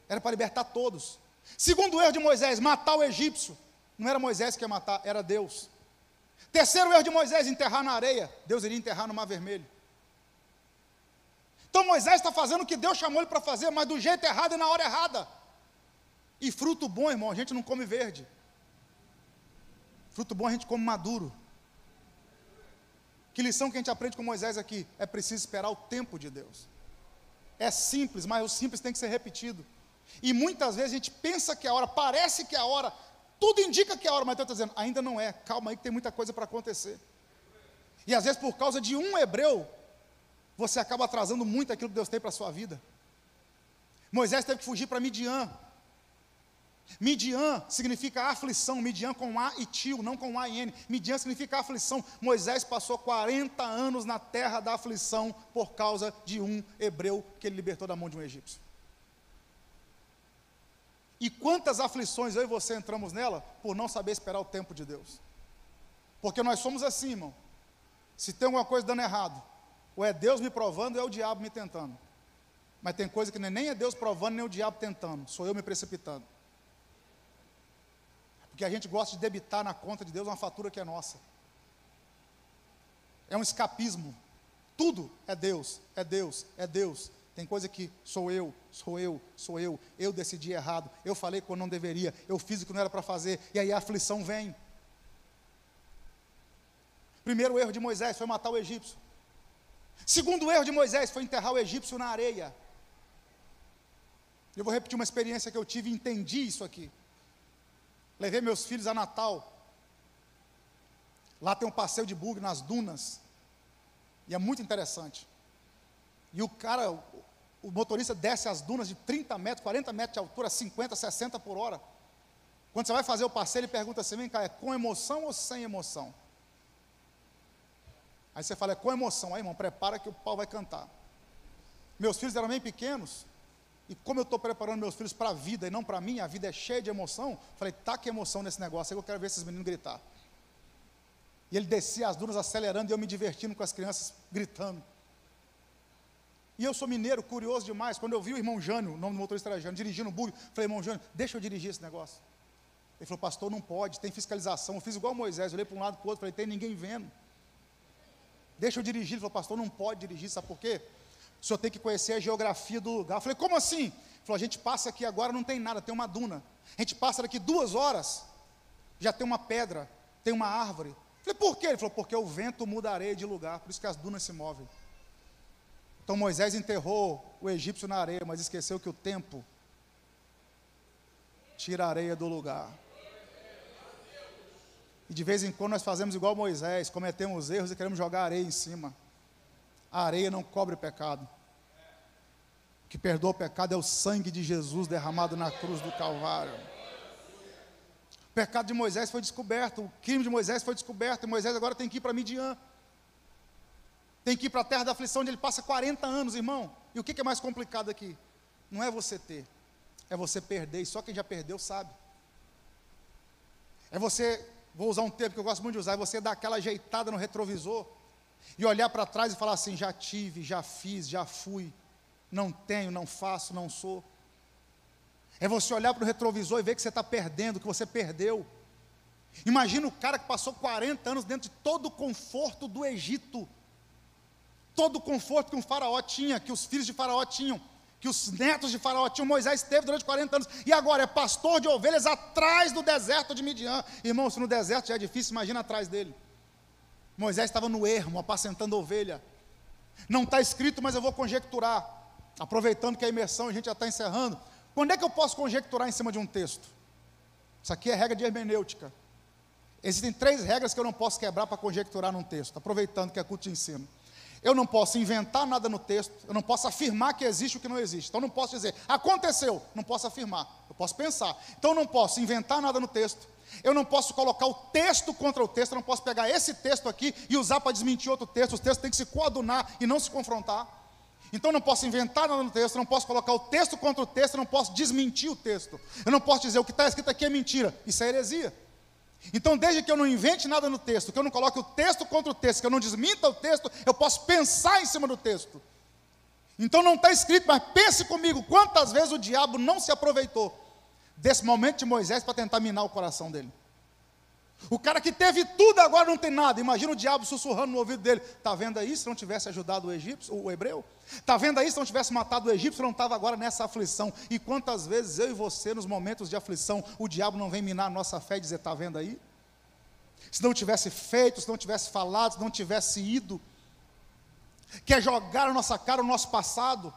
Era para libertar todos. Segundo erro de Moisés, matar o egípcio. Não era Moisés que ia matar, era Deus. Terceiro erro de Moisés, enterrar na areia. Deus iria enterrar no Mar Vermelho. Então Moisés está fazendo o que Deus chamou ele para fazer, mas do jeito errado e na hora errada. E fruto bom, irmão, a gente não come verde. Fruto bom a gente come maduro. Que lição que a gente aprende com Moisés aqui? É preciso esperar o tempo de Deus. É simples, mas o simples tem que ser repetido. E muitas vezes a gente pensa que é a hora, parece que é a hora, tudo indica que é a hora, mas Deus está dizendo, ainda não é, calma aí que tem muita coisa para acontecer. E às vezes por causa de um hebreu, você acaba atrasando muito aquilo que Deus tem para a sua vida. Moisés teve que fugir para Midian. Midian significa aflição, Midian com A e tio, não com A e N. Midian significa aflição. Moisés passou 40 anos na terra da aflição por causa de um hebreu que ele libertou da mão de um egípcio. E quantas aflições eu e você entramos nela por não saber esperar o tempo de Deus. Porque nós somos assim, irmão. Se tem alguma coisa dando errado, ou é Deus me provando, ou é o diabo me tentando. Mas tem coisa que nem é Deus provando, nem o diabo tentando, sou eu me precipitando. Porque a gente gosta de debitar na conta de Deus uma fatura que é nossa. É um escapismo. Tudo é Deus, é Deus, é Deus. Tem coisa que sou eu, eu decidi errado, eu falei quando não deveria, eu fiz o que não era para fazer, e aí a aflição vem. Primeiro erro de Moisés foi matar o egípcio. Segundo erro de Moisés foi enterrar o egípcio na areia. Eu vou repetir uma experiência que eu tive e entendi isso aqui. Levei meus filhos a Natal. Lá tem um passeio de buggy nas dunas. E é muito interessante. E o motorista desce as dunas de 30 metros, 40 metros de altura, 50, 60 por hora. Quando você vai fazer o passeio, ele pergunta assim, vem cá, é com emoção ou sem emoção? Aí você fala, é com emoção. Aí, irmão, prepara que o pau vai cantar. Meus filhos eram bem pequenos. E como eu estou preparando meus filhos para a vida e não para mim, a vida é cheia de emoção, falei, taca emoção nesse negócio, aí eu quero ver esses meninos gritar. E ele descia as dunas acelerando e eu me divertindo com as crianças gritando. E eu sou mineiro, curioso demais, quando eu vi o irmão Jânio, o nome do motorista era Jânio, dirigindo o buggy, falei, irmão Jânio, deixa eu dirigir esse negócio. Ele falou, pastor, não pode, tem fiscalização. Eu fiz igual Moisés, olhei para um lado para o outro, falei, tem ninguém vendo. Deixa eu dirigir. Ele falou, pastor, não pode dirigir, sabe por quê? O senhor tem que conhecer a geografia do lugar. Eu falei, como assim? Ele falou, a gente passa aqui agora, não tem nada, tem uma duna. A gente passa daqui 2 horas, já tem uma pedra, tem uma árvore. Eu falei, por quê? Ele falou, porque o vento muda a areia de lugar, por isso que as dunas se movem. Então Moisés enterrou o egípcio na areia, mas esqueceu que o tempo tira a areia do lugar. E de vez em quando nós fazemos igual Moisés, cometemos erros e queremos jogar areia em cima. A areia não cobre pecado. O que perdoa o pecado é o sangue de Jesus derramado na cruz do Calvário. O pecado de Moisés foi descoberto, o crime de Moisés foi descoberto, e Moisés agora tem que ir para Midian. Tem que ir para a terra da aflição, onde ele passa 40 anos, irmão. E o que é mais complicado aqui? Não é você ter, é você perder, e só quem já perdeu sabe. É você, vou usar um termo que eu gosto muito de usar, é você dar aquela ajeitada no retrovisor, e olhar para trás e falar assim, já tive, já fiz, já fui, não tenho, não faço, não sou. É você olhar para o retrovisor e ver que você está perdendo, que você perdeu. Imagina o cara que passou 40 anos dentro de todo o conforto do Egito, todo o conforto que um faraó tinha, que os filhos de faraó tinham, que os netos de faraó tinham. Moisés teve durante 40 anos, e agora é pastor de ovelhas atrás do deserto de Midian. Irmão, se no deserto já é difícil, imagina atrás dele. Moisés estava no ermo, apacentando ovelha. Não está escrito, mas eu vou conjecturar. Aproveitando que a imersão a gente já está encerrando. Quando é que eu posso conjecturar em cima de um texto? Isso aqui é regra de hermenêutica. Existem 3 regras que eu não posso quebrar para conjecturar num texto, aproveitando que é culto de ensino. Eu não posso inventar nada no texto, eu não posso afirmar que existe o que não existe. Então eu não posso dizer, aconteceu, não posso afirmar, eu posso pensar. Então eu não posso inventar nada no texto, eu não posso colocar o texto contra o texto, eu não posso pegar esse texto aqui e usar para desmentir outro texto. Os textos têm que se coadunar e não se confrontar. Então eu não posso inventar nada no texto, eu não posso colocar o texto contra o texto, eu não posso desmentir o texto. Eu não posso dizer o que está escrito aqui é mentira, isso é heresia. Então, desde que eu não invente nada no texto, que eu não coloque o texto contra o texto, que eu não desminta o texto, eu posso pensar em cima do texto. Então não está escrito, mas pense comigo, quantas vezes o diabo não se aproveitou desse momento de Moisés para tentar minar o coração dele. O cara que teve tudo agora não tem nada. Imagina o diabo sussurrando no ouvido dele, está vendo aí, se não tivesse ajudado o egípcio, o hebreu? Está vendo aí, se não tivesse matado o egípcio, não estava agora nessa aflição? E quantas vezes eu e você, nos momentos de aflição, o diabo não vem minar a nossa fé e dizer, está vendo aí? Se não tivesse feito, se não tivesse falado, se não tivesse ido, quer jogar na nossa cara o nosso passado.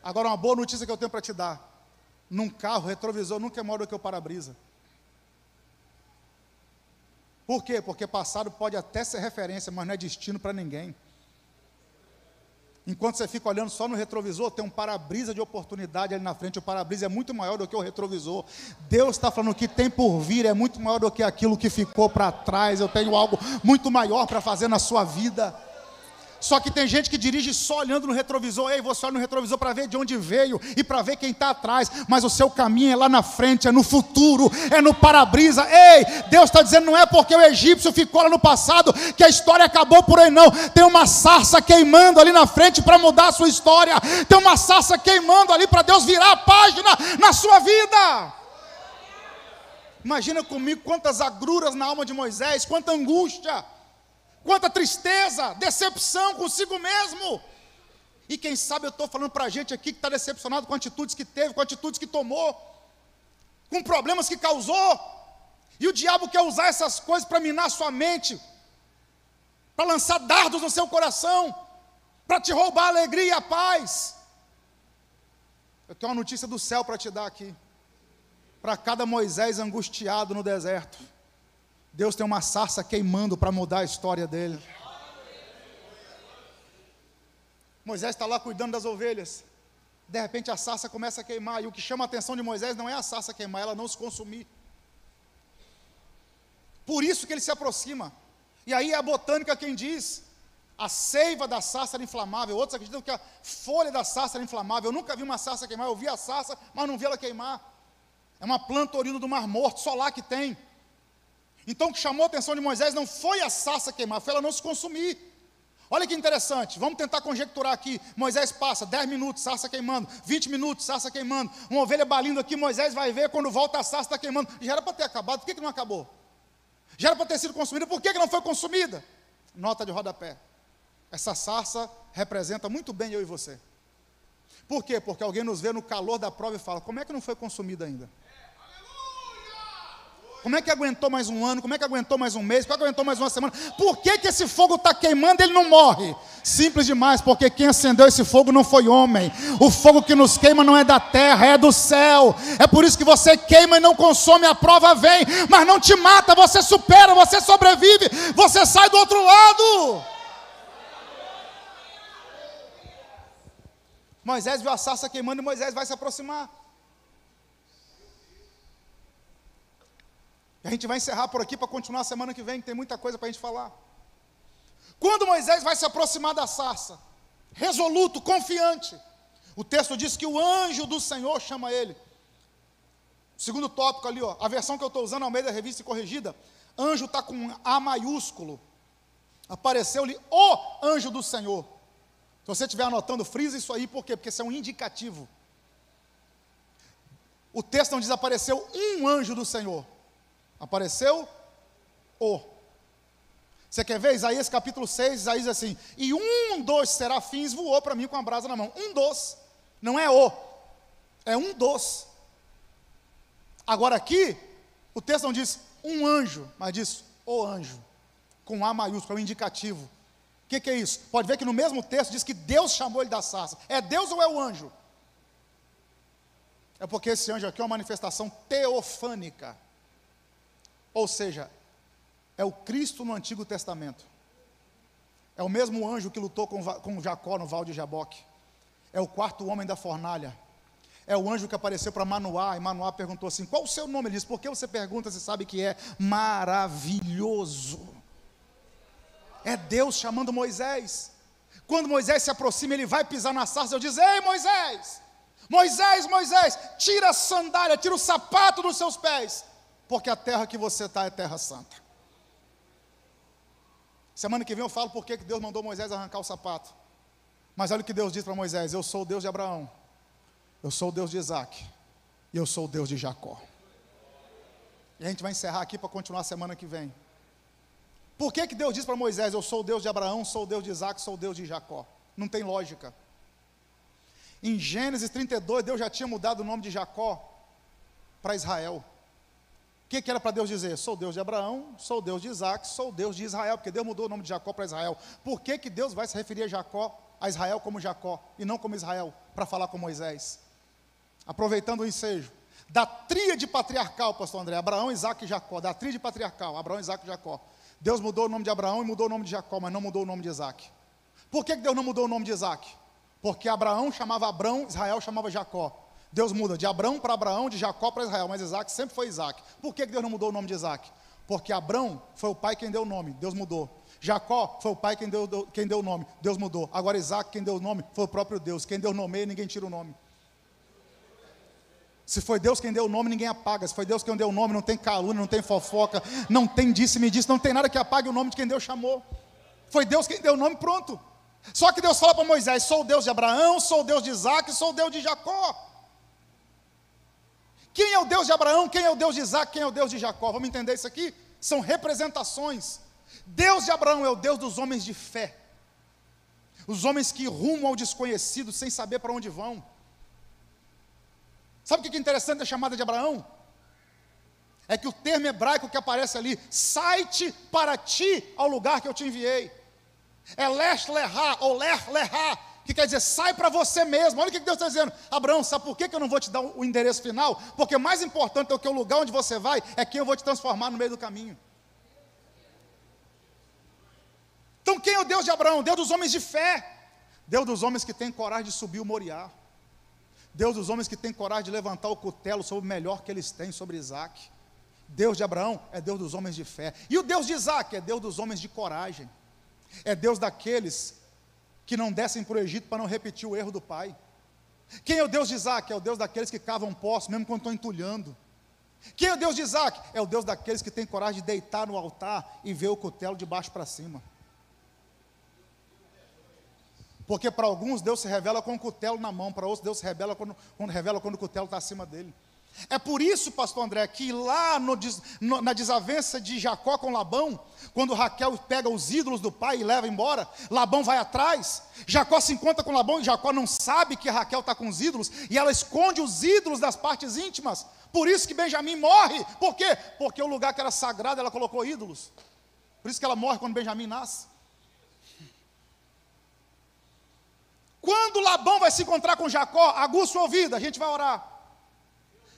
Agora, uma boa notícia que eu tenho para te dar. Num carro, retrovisor nunca é maior do que o para-brisa. Por quê? Porque passado pode até ser referência, mas não é destino para ninguém. Enquanto você fica olhando só no retrovisor, tem um para-brisa de oportunidade ali na frente. O para-brisa é muito maior do que o retrovisor. Deus está falando que tem por vir, é muito maior do que aquilo que ficou para trás. Eu tenho algo muito maior para fazer na sua vida. Só que tem gente que dirige só olhando no retrovisor. Ei, você olha no retrovisor para ver de onde veio e para ver quem está atrás, mas o seu caminho é lá na frente, é no futuro, é no para-brisa. Ei, Deus está dizendo, não é porque o egípcio ficou lá no passado que a história acabou por aí, não. Tem uma sarça queimando ali na frente para mudar a sua história. Tem uma sarça queimando ali para Deus virar a página na sua vida. Imagina comigo quantas agruras na alma de Moisés, quanta angústia, quanta tristeza, decepção consigo mesmo. E quem sabe eu estou falando para a gente aqui que está decepcionado com atitudes que teve, com atitudes que tomou, com problemas que causou. E o diabo quer usar essas coisas para minar sua mente, para lançar dardos no seu coração, para te roubar a alegria e a paz. Eu tenho uma notícia do céu para te dar aqui. Para cada Moisés angustiado no deserto, Deus tem uma sarça queimando para mudar a história dele. Moisés está lá cuidando das ovelhas. De repente a sarça começa a queimar. E o que chama a atenção de Moisés não é a sarça queimar, ela não se consumir. Por isso que ele se aproxima. E aí é a botânica quem diz. A seiva da sarça era inflamável. Outros acreditam que a folha da sarça era inflamável. Eu nunca vi uma sarça queimar. Eu vi a sarça, mas não vi ela queimar. É uma planta oriunda do Mar Morto, só lá que tem. Então o que chamou a atenção de Moisés não foi a sarça queimar, foi ela não se consumir. Olha que interessante, vamos tentar conjecturar aqui. Moisés passa 10 minutos, sarça queimando, 20 minutos, sarça queimando, uma ovelha balindo aqui, Moisés vai ver, quando volta a sarça está queimando. Já era para ter acabado, por que não acabou? Já era para ter sido consumida, por que não foi consumida? Nota de rodapé. Essa sarça representa muito bem eu e você. Por quê? Porque alguém nos vê no calor da prova e fala, como é que não foi consumida ainda? Como é que aguentou mais um ano? Como é que aguentou mais um mês? Como é que aguentou mais uma semana? Por que esse fogo está queimando e ele não morre? Simples demais, porque quem acendeu esse fogo não foi homem. O fogo que nos queima não é da terra, é do céu. É por isso que você queima e não consome, a prova vem, mas não te mata, você supera, você sobrevive, você sai do outro lado. Moisés viu a sarça queimando e Moisés vai se aproximar. A gente vai encerrar por aqui para continuar a semana que vem, que tem muita coisa para a gente falar. Quando Moisés vai se aproximar da sarça, resoluto, confiante, o texto diz que o anjo do Senhor chama ele. O segundo tópico ali, ó, a versão que eu estou usando ao meio da revista e corrigida, anjo está com A maiúsculo. Apareceu-lhe o anjo do Senhor. Se você estiver anotando, frisa isso aí, por quê? Porque isso é um indicativo. O texto não diz apareceu um anjo do Senhor. Apareceu o. Você quer ver? Isaías capítulo 6, Isaías diz assim, e um dos serafins voou para mim com a brasa na mão. Um dos, não é o, é um dos. Agora aqui, o texto não diz um anjo, mas diz o anjo, com A maiúsculo, é um indicativo. O que é isso? Pode ver que no mesmo texto diz que Deus chamou ele da sarça. É Deus ou é o anjo? É porque esse anjo aqui é uma manifestação teofânica. Ou seja, é o Cristo no Antigo Testamento. É o mesmo anjo que lutou com Jacó no Val de Jaboque. É o quarto homem da fornalha. É o anjo que apareceu para Manoá, e Manoá perguntou assim, qual o seu nome? Ele disse, por que você pergunta, você sabe que é maravilhoso. É Deus chamando Moisés. Quando Moisés se aproxima, ele vai pisar na sarça, eu diz, ei Moisés, Moisés, Moisés, tira a sandália, tira o sapato dos seus pés, porque a terra que você está é terra santa. Semana que vem eu falo por que Deus mandou Moisés arrancar o sapato. Mas olha o que Deus diz para Moisés, eu sou o Deus de Abraão, eu sou o Deus de Isaac, e eu sou o Deus de Jacó. E a gente vai encerrar aqui para continuar a semana que vem. Por que Deus diz para Moisés, eu sou o Deus de Abraão, sou o Deus de Isaac, sou o Deus de Jacó? Não tem lógica. Em Gênesis 32, Deus já tinha mudado o nome de Jacó para Israel. O que era para Deus dizer? Sou o Deus de Abraão, sou o Deus de Isaac, sou o Deus de Israel, porque Deus mudou o nome de Jacó para Israel. Por que Deus vai se referir a Israel como Jacó, e não como Israel, para falar com Moisés? Aproveitando o ensejo, da tríade patriarcal, pastor André, Abraão, Isaac e Jacó, da tríade patriarcal, Abraão, Isaac e Jacó. Deus mudou o nome de Abraão e mudou o nome de Jacó, mas não mudou o nome de Isaac. Por que Deus não mudou o nome de Isaac? Porque Abraão chamava Abrão, Israel chamava Jacó. Deus muda de Abrão para Abraão, de Jacó para Israel, mas Isaac sempre foi Isaac. Por que Deus não mudou o nome de Isaac? Porque Abrão foi o pai quem deu o nome, Deus mudou. Jacó foi o pai quem deu o nome, Deus mudou. Agora Isaac quem deu o nome foi o próprio Deus. Quem deu o nome, ninguém tira o nome. Se foi Deus quem deu o nome, ninguém apaga. Se foi Deus quem deu o nome, não tem calúnia, não tem fofoca, não tem disse-me disse, não tem nada que apague o nome de quem Deus chamou. Foi Deus quem deu o nome, pronto. Só que Deus fala para Moisés, sou o Deus de Abraão, sou o Deus de Isaac, sou o Deus de Jacó. Quem é o Deus de Abraão, quem é o Deus de Isaac, quem é o Deus de Jacó? Vamos entender isso aqui? São representações. Deus de Abraão é o Deus dos homens de fé. Os homens que rumam ao desconhecido sem saber para onde vão. Sabe o que é interessante da chamada de Abraão? É que o termo hebraico que aparece ali, sai-te para ti ao lugar que eu te enviei. É lesh lehá, ou ler lehá, que quer dizer, sai para você mesmo. Olha o que Deus está dizendo. Abraão, sabe por que eu não vou te dar o endereço final? Porque mais importante do que o lugar onde você vai, é quem eu vou te transformar no meio do caminho. Então quem é o Deus de Abraão? Deus dos homens de fé. Deus dos homens que tem coragem de subir o Moriá. Deus dos homens que tem coragem de levantar o cutelo sobre o melhor que eles têm sobre Isaac. Deus de Abraão é Deus dos homens de fé. E o Deus de Isaac é Deus dos homens de coragem. É Deus daqueles que não descem para o Egito para não repetir o erro do pai. Quem é o Deus de Isaac? É o Deus daqueles que cavam poços, mesmo quando estão entulhando. Quem é o Deus de Isaac? É o Deus daqueles que tem coragem de deitar no altar e ver o cutelo de baixo para cima. Porque para alguns Deus se revela com o cutelo na mão, para outros Deus se revela quando o cutelo está acima dele. É por isso, pastor André, que lá na desavença de Jacó com Labão, Quando Raquel pega os ídolos do pai e leva embora, Labão vai atrás, Jacó se encontra com Labão e Jacó não sabe que Raquel está com os ídolos, e ela esconde os ídolos das partes íntimas. Por isso que Benjamim morre. Por quê? Porque o lugar que era sagrado ela colocou ídolos. Por isso que ela morre quando Benjamim nasce. Quando Labão vai se encontrar com Jacó, aguça sua ouvido, a gente vai orar.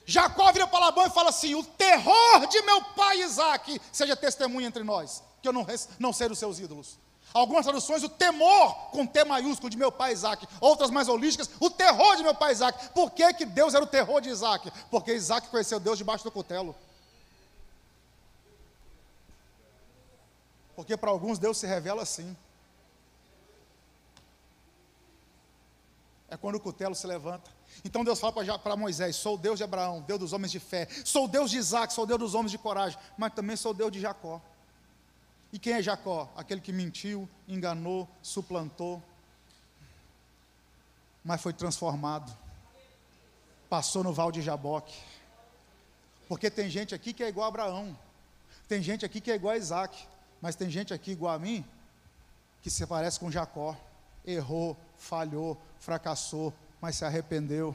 Jacó vira para Labão e fala assim: o terror de meu pai Isaque seja testemunha entre nós, que eu não sei os seus ídolos. Algumas traduções, o temor com T maiúsculo de meu pai Isaque. Outras mais holísticas, o terror de meu pai Isaque. Por que Deus era o terror de Isaque? Porque Isaque conheceu Deus debaixo do cutelo. Porque para alguns Deus se revela assim. É quando o cutelo se levanta. Então Deus fala para Moisés: sou o Deus de Abraão, Deus dos homens de fé. Sou o Deus de Isaque, sou o Deus dos homens de coragem. Mas também sou o Deus de Jacó. E quem é Jacó? Aquele que mentiu, enganou, suplantou, mas foi transformado. Passou no Val de Jaboque. Porque tem gente aqui que é igual a Abraão. Tem gente aqui que é igual a Isaque. Mas tem gente aqui igual a mim, que se parece com Jacó. Errou, falhou, fracassou, mas se arrependeu.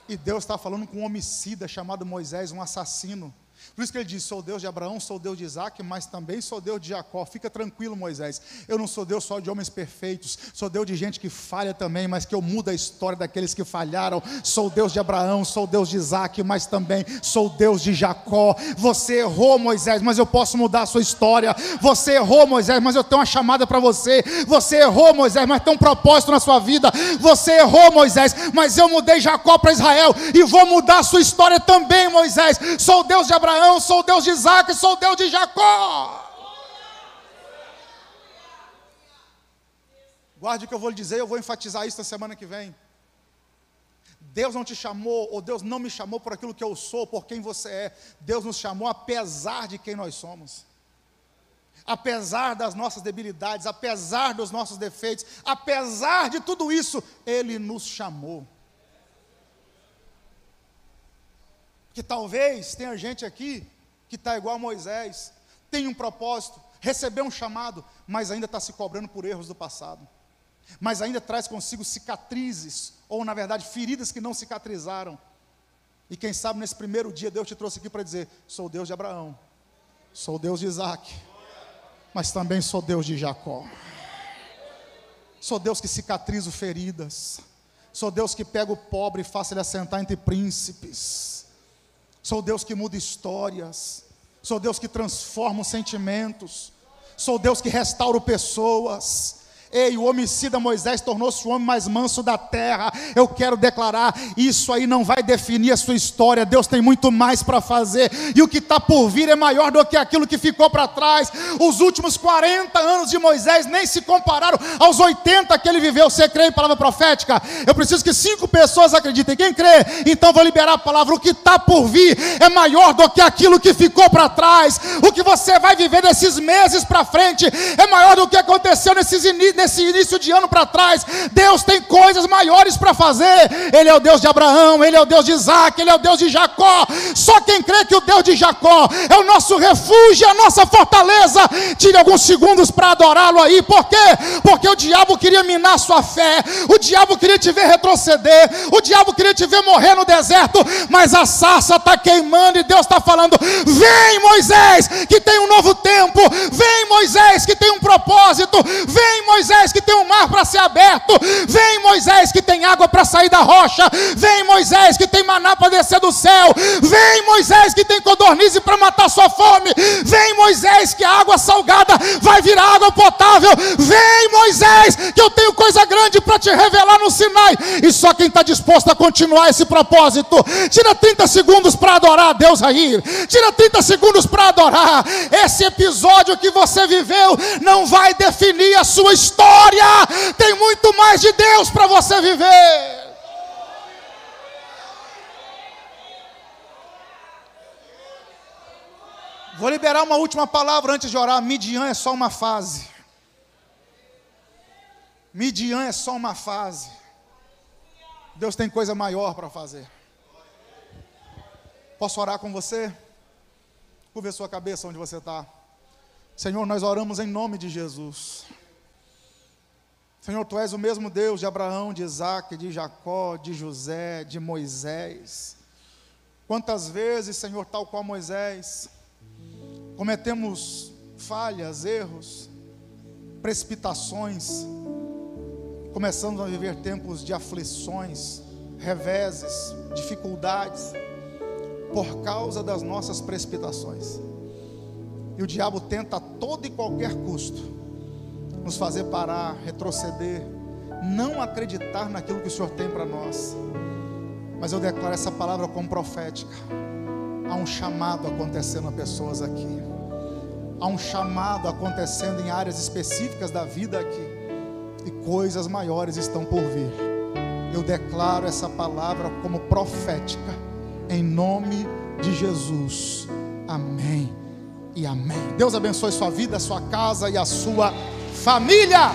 E Deus está falando com um homicida chamado Moisés, um assassino. Por isso que ele diz: sou Deus de Abraão, sou Deus de Isaque, mas também sou Deus de Jacó. Fica tranquilo, Moisés, eu não sou Deus só de homens perfeitos, sou Deus de gente que falha também, mas que eu mudo a história daqueles que falharam. Sou Deus de Abraão, sou Deus de Isaque, mas também sou Deus de Jacó. Você errou, Moisés, mas eu posso mudar a sua história. Você errou, Moisés, mas eu tenho uma chamada para você. Você errou, Moisés, mas tem um propósito na sua vida. Você errou, Moisés, mas eu mudei Jacó para Israel, e vou mudar a sua história também, Moisés. Sou Deus de Abraão, sou o Deus de Isaque, sou o Deus de Jacó. Guarde o que eu vou lhe dizer, eu vou enfatizar isso na semana que vem. Deus não te chamou, ou Deus não me chamou por aquilo que eu sou, por quem você é. Deus nos chamou apesar de quem nós somos. Apesar das nossas debilidades, apesar dos nossos defeitos, apesar de tudo isso, Ele nos chamou. Que talvez tenha gente aqui que está igual a Moisés, tem um propósito, recebeu um chamado, mas ainda está se cobrando por erros do passado, mas ainda traz consigo cicatrizes, ou na verdade feridas que não cicatrizaram. E quem sabe nesse primeiro dia Deus te trouxe aqui para dizer: sou Deus de Abraão, sou Deus de Isaque, mas também sou Deus de Jacó. Sou Deus que cicatriza feridas, sou Deus que pega o pobre e faça ele assentar entre príncipes. Sou Deus que muda histórias. Sou Deus que transforma os sentimentos. Sou Deus que restaura pessoas. Ei, o homicida Moisés tornou-se o homem mais manso da terra. Eu quero declarar: isso aí não vai definir a sua história. Deus tem muito mais para fazer, e o que está por vir é maior do que aquilo que ficou para trás. Os últimos 40 anos de Moisés nem se compararam aos 80 que ele viveu. Você crê em palavra profética? Eu preciso que 5 pessoas acreditem. Quem crê? Então vou liberar a palavra. O que está por vir é maior do que aquilo que ficou para trás. O que você vai viver nesses meses para frente é maior do que aconteceu nesse início de ano para trás. Deus tem coisas maiores para fazer. Ele é o Deus de Abraão, Ele é o Deus de Isaque, Ele é o Deus de Jacó. Só quem crê que o Deus de Jacó é o nosso refúgio, a nossa fortaleza, tire alguns segundos para adorá-lo aí. Por quê? Porque o diabo queria minar sua fé, o diabo queria te ver retroceder, o diabo queria te ver morrer no deserto, mas a sarça está queimando e Deus está falando: vem, Moisés, que tem um novo tempo. Vem, Moisés, que tem um propósito. Vem, Moisés, que tem um mar para ser aberto. Vem, Moisés, que tem água para sair da rocha. Vem, Moisés, que tem maná para descer do céu. Vem, Moisés, que tem codornize para matar sua fome. Vem, Moisés, que a água salgada vai virar água potável. Vem, Moisés, que eu tenho coisa grande para te revelar no Sinai. E só quem está disposto a continuar esse propósito. Tira 30 segundos para adorar a Deus aí. Tira 30 segundos para adorar. Esse episódio que você viveu não vai definir a sua história. Tem muito mais de Deus para você viver. Vou liberar uma última palavra antes de orar. Midian é só uma fase. Midian é só uma fase. Deus tem coisa maior para fazer. Posso orar com você? Curva a sua cabeça onde você está. Senhor, nós oramos em nome de Jesus. Senhor, Tu és o mesmo Deus de Abraão, de Isaac, de Jacó, de José, de Moisés. Quantas vezes, Senhor, tal qual Moisés, cometemos falhas, erros, precipitações, começamos a viver tempos de aflições, reveses, dificuldades, por causa das nossas precipitações. E o diabo tenta a todo e qualquer custo nos fazer parar, retroceder, não acreditar naquilo que o Senhor tem para nós. Mas eu declaro essa palavra como profética. Há um chamado acontecendo a pessoas aqui. Há um chamado acontecendo em áreas específicas da vida aqui. E coisas maiores estão por vir. Eu declaro essa palavra como profética, em nome de Jesus. Amém e amém. Deus abençoe sua vida, sua casa e a sua família.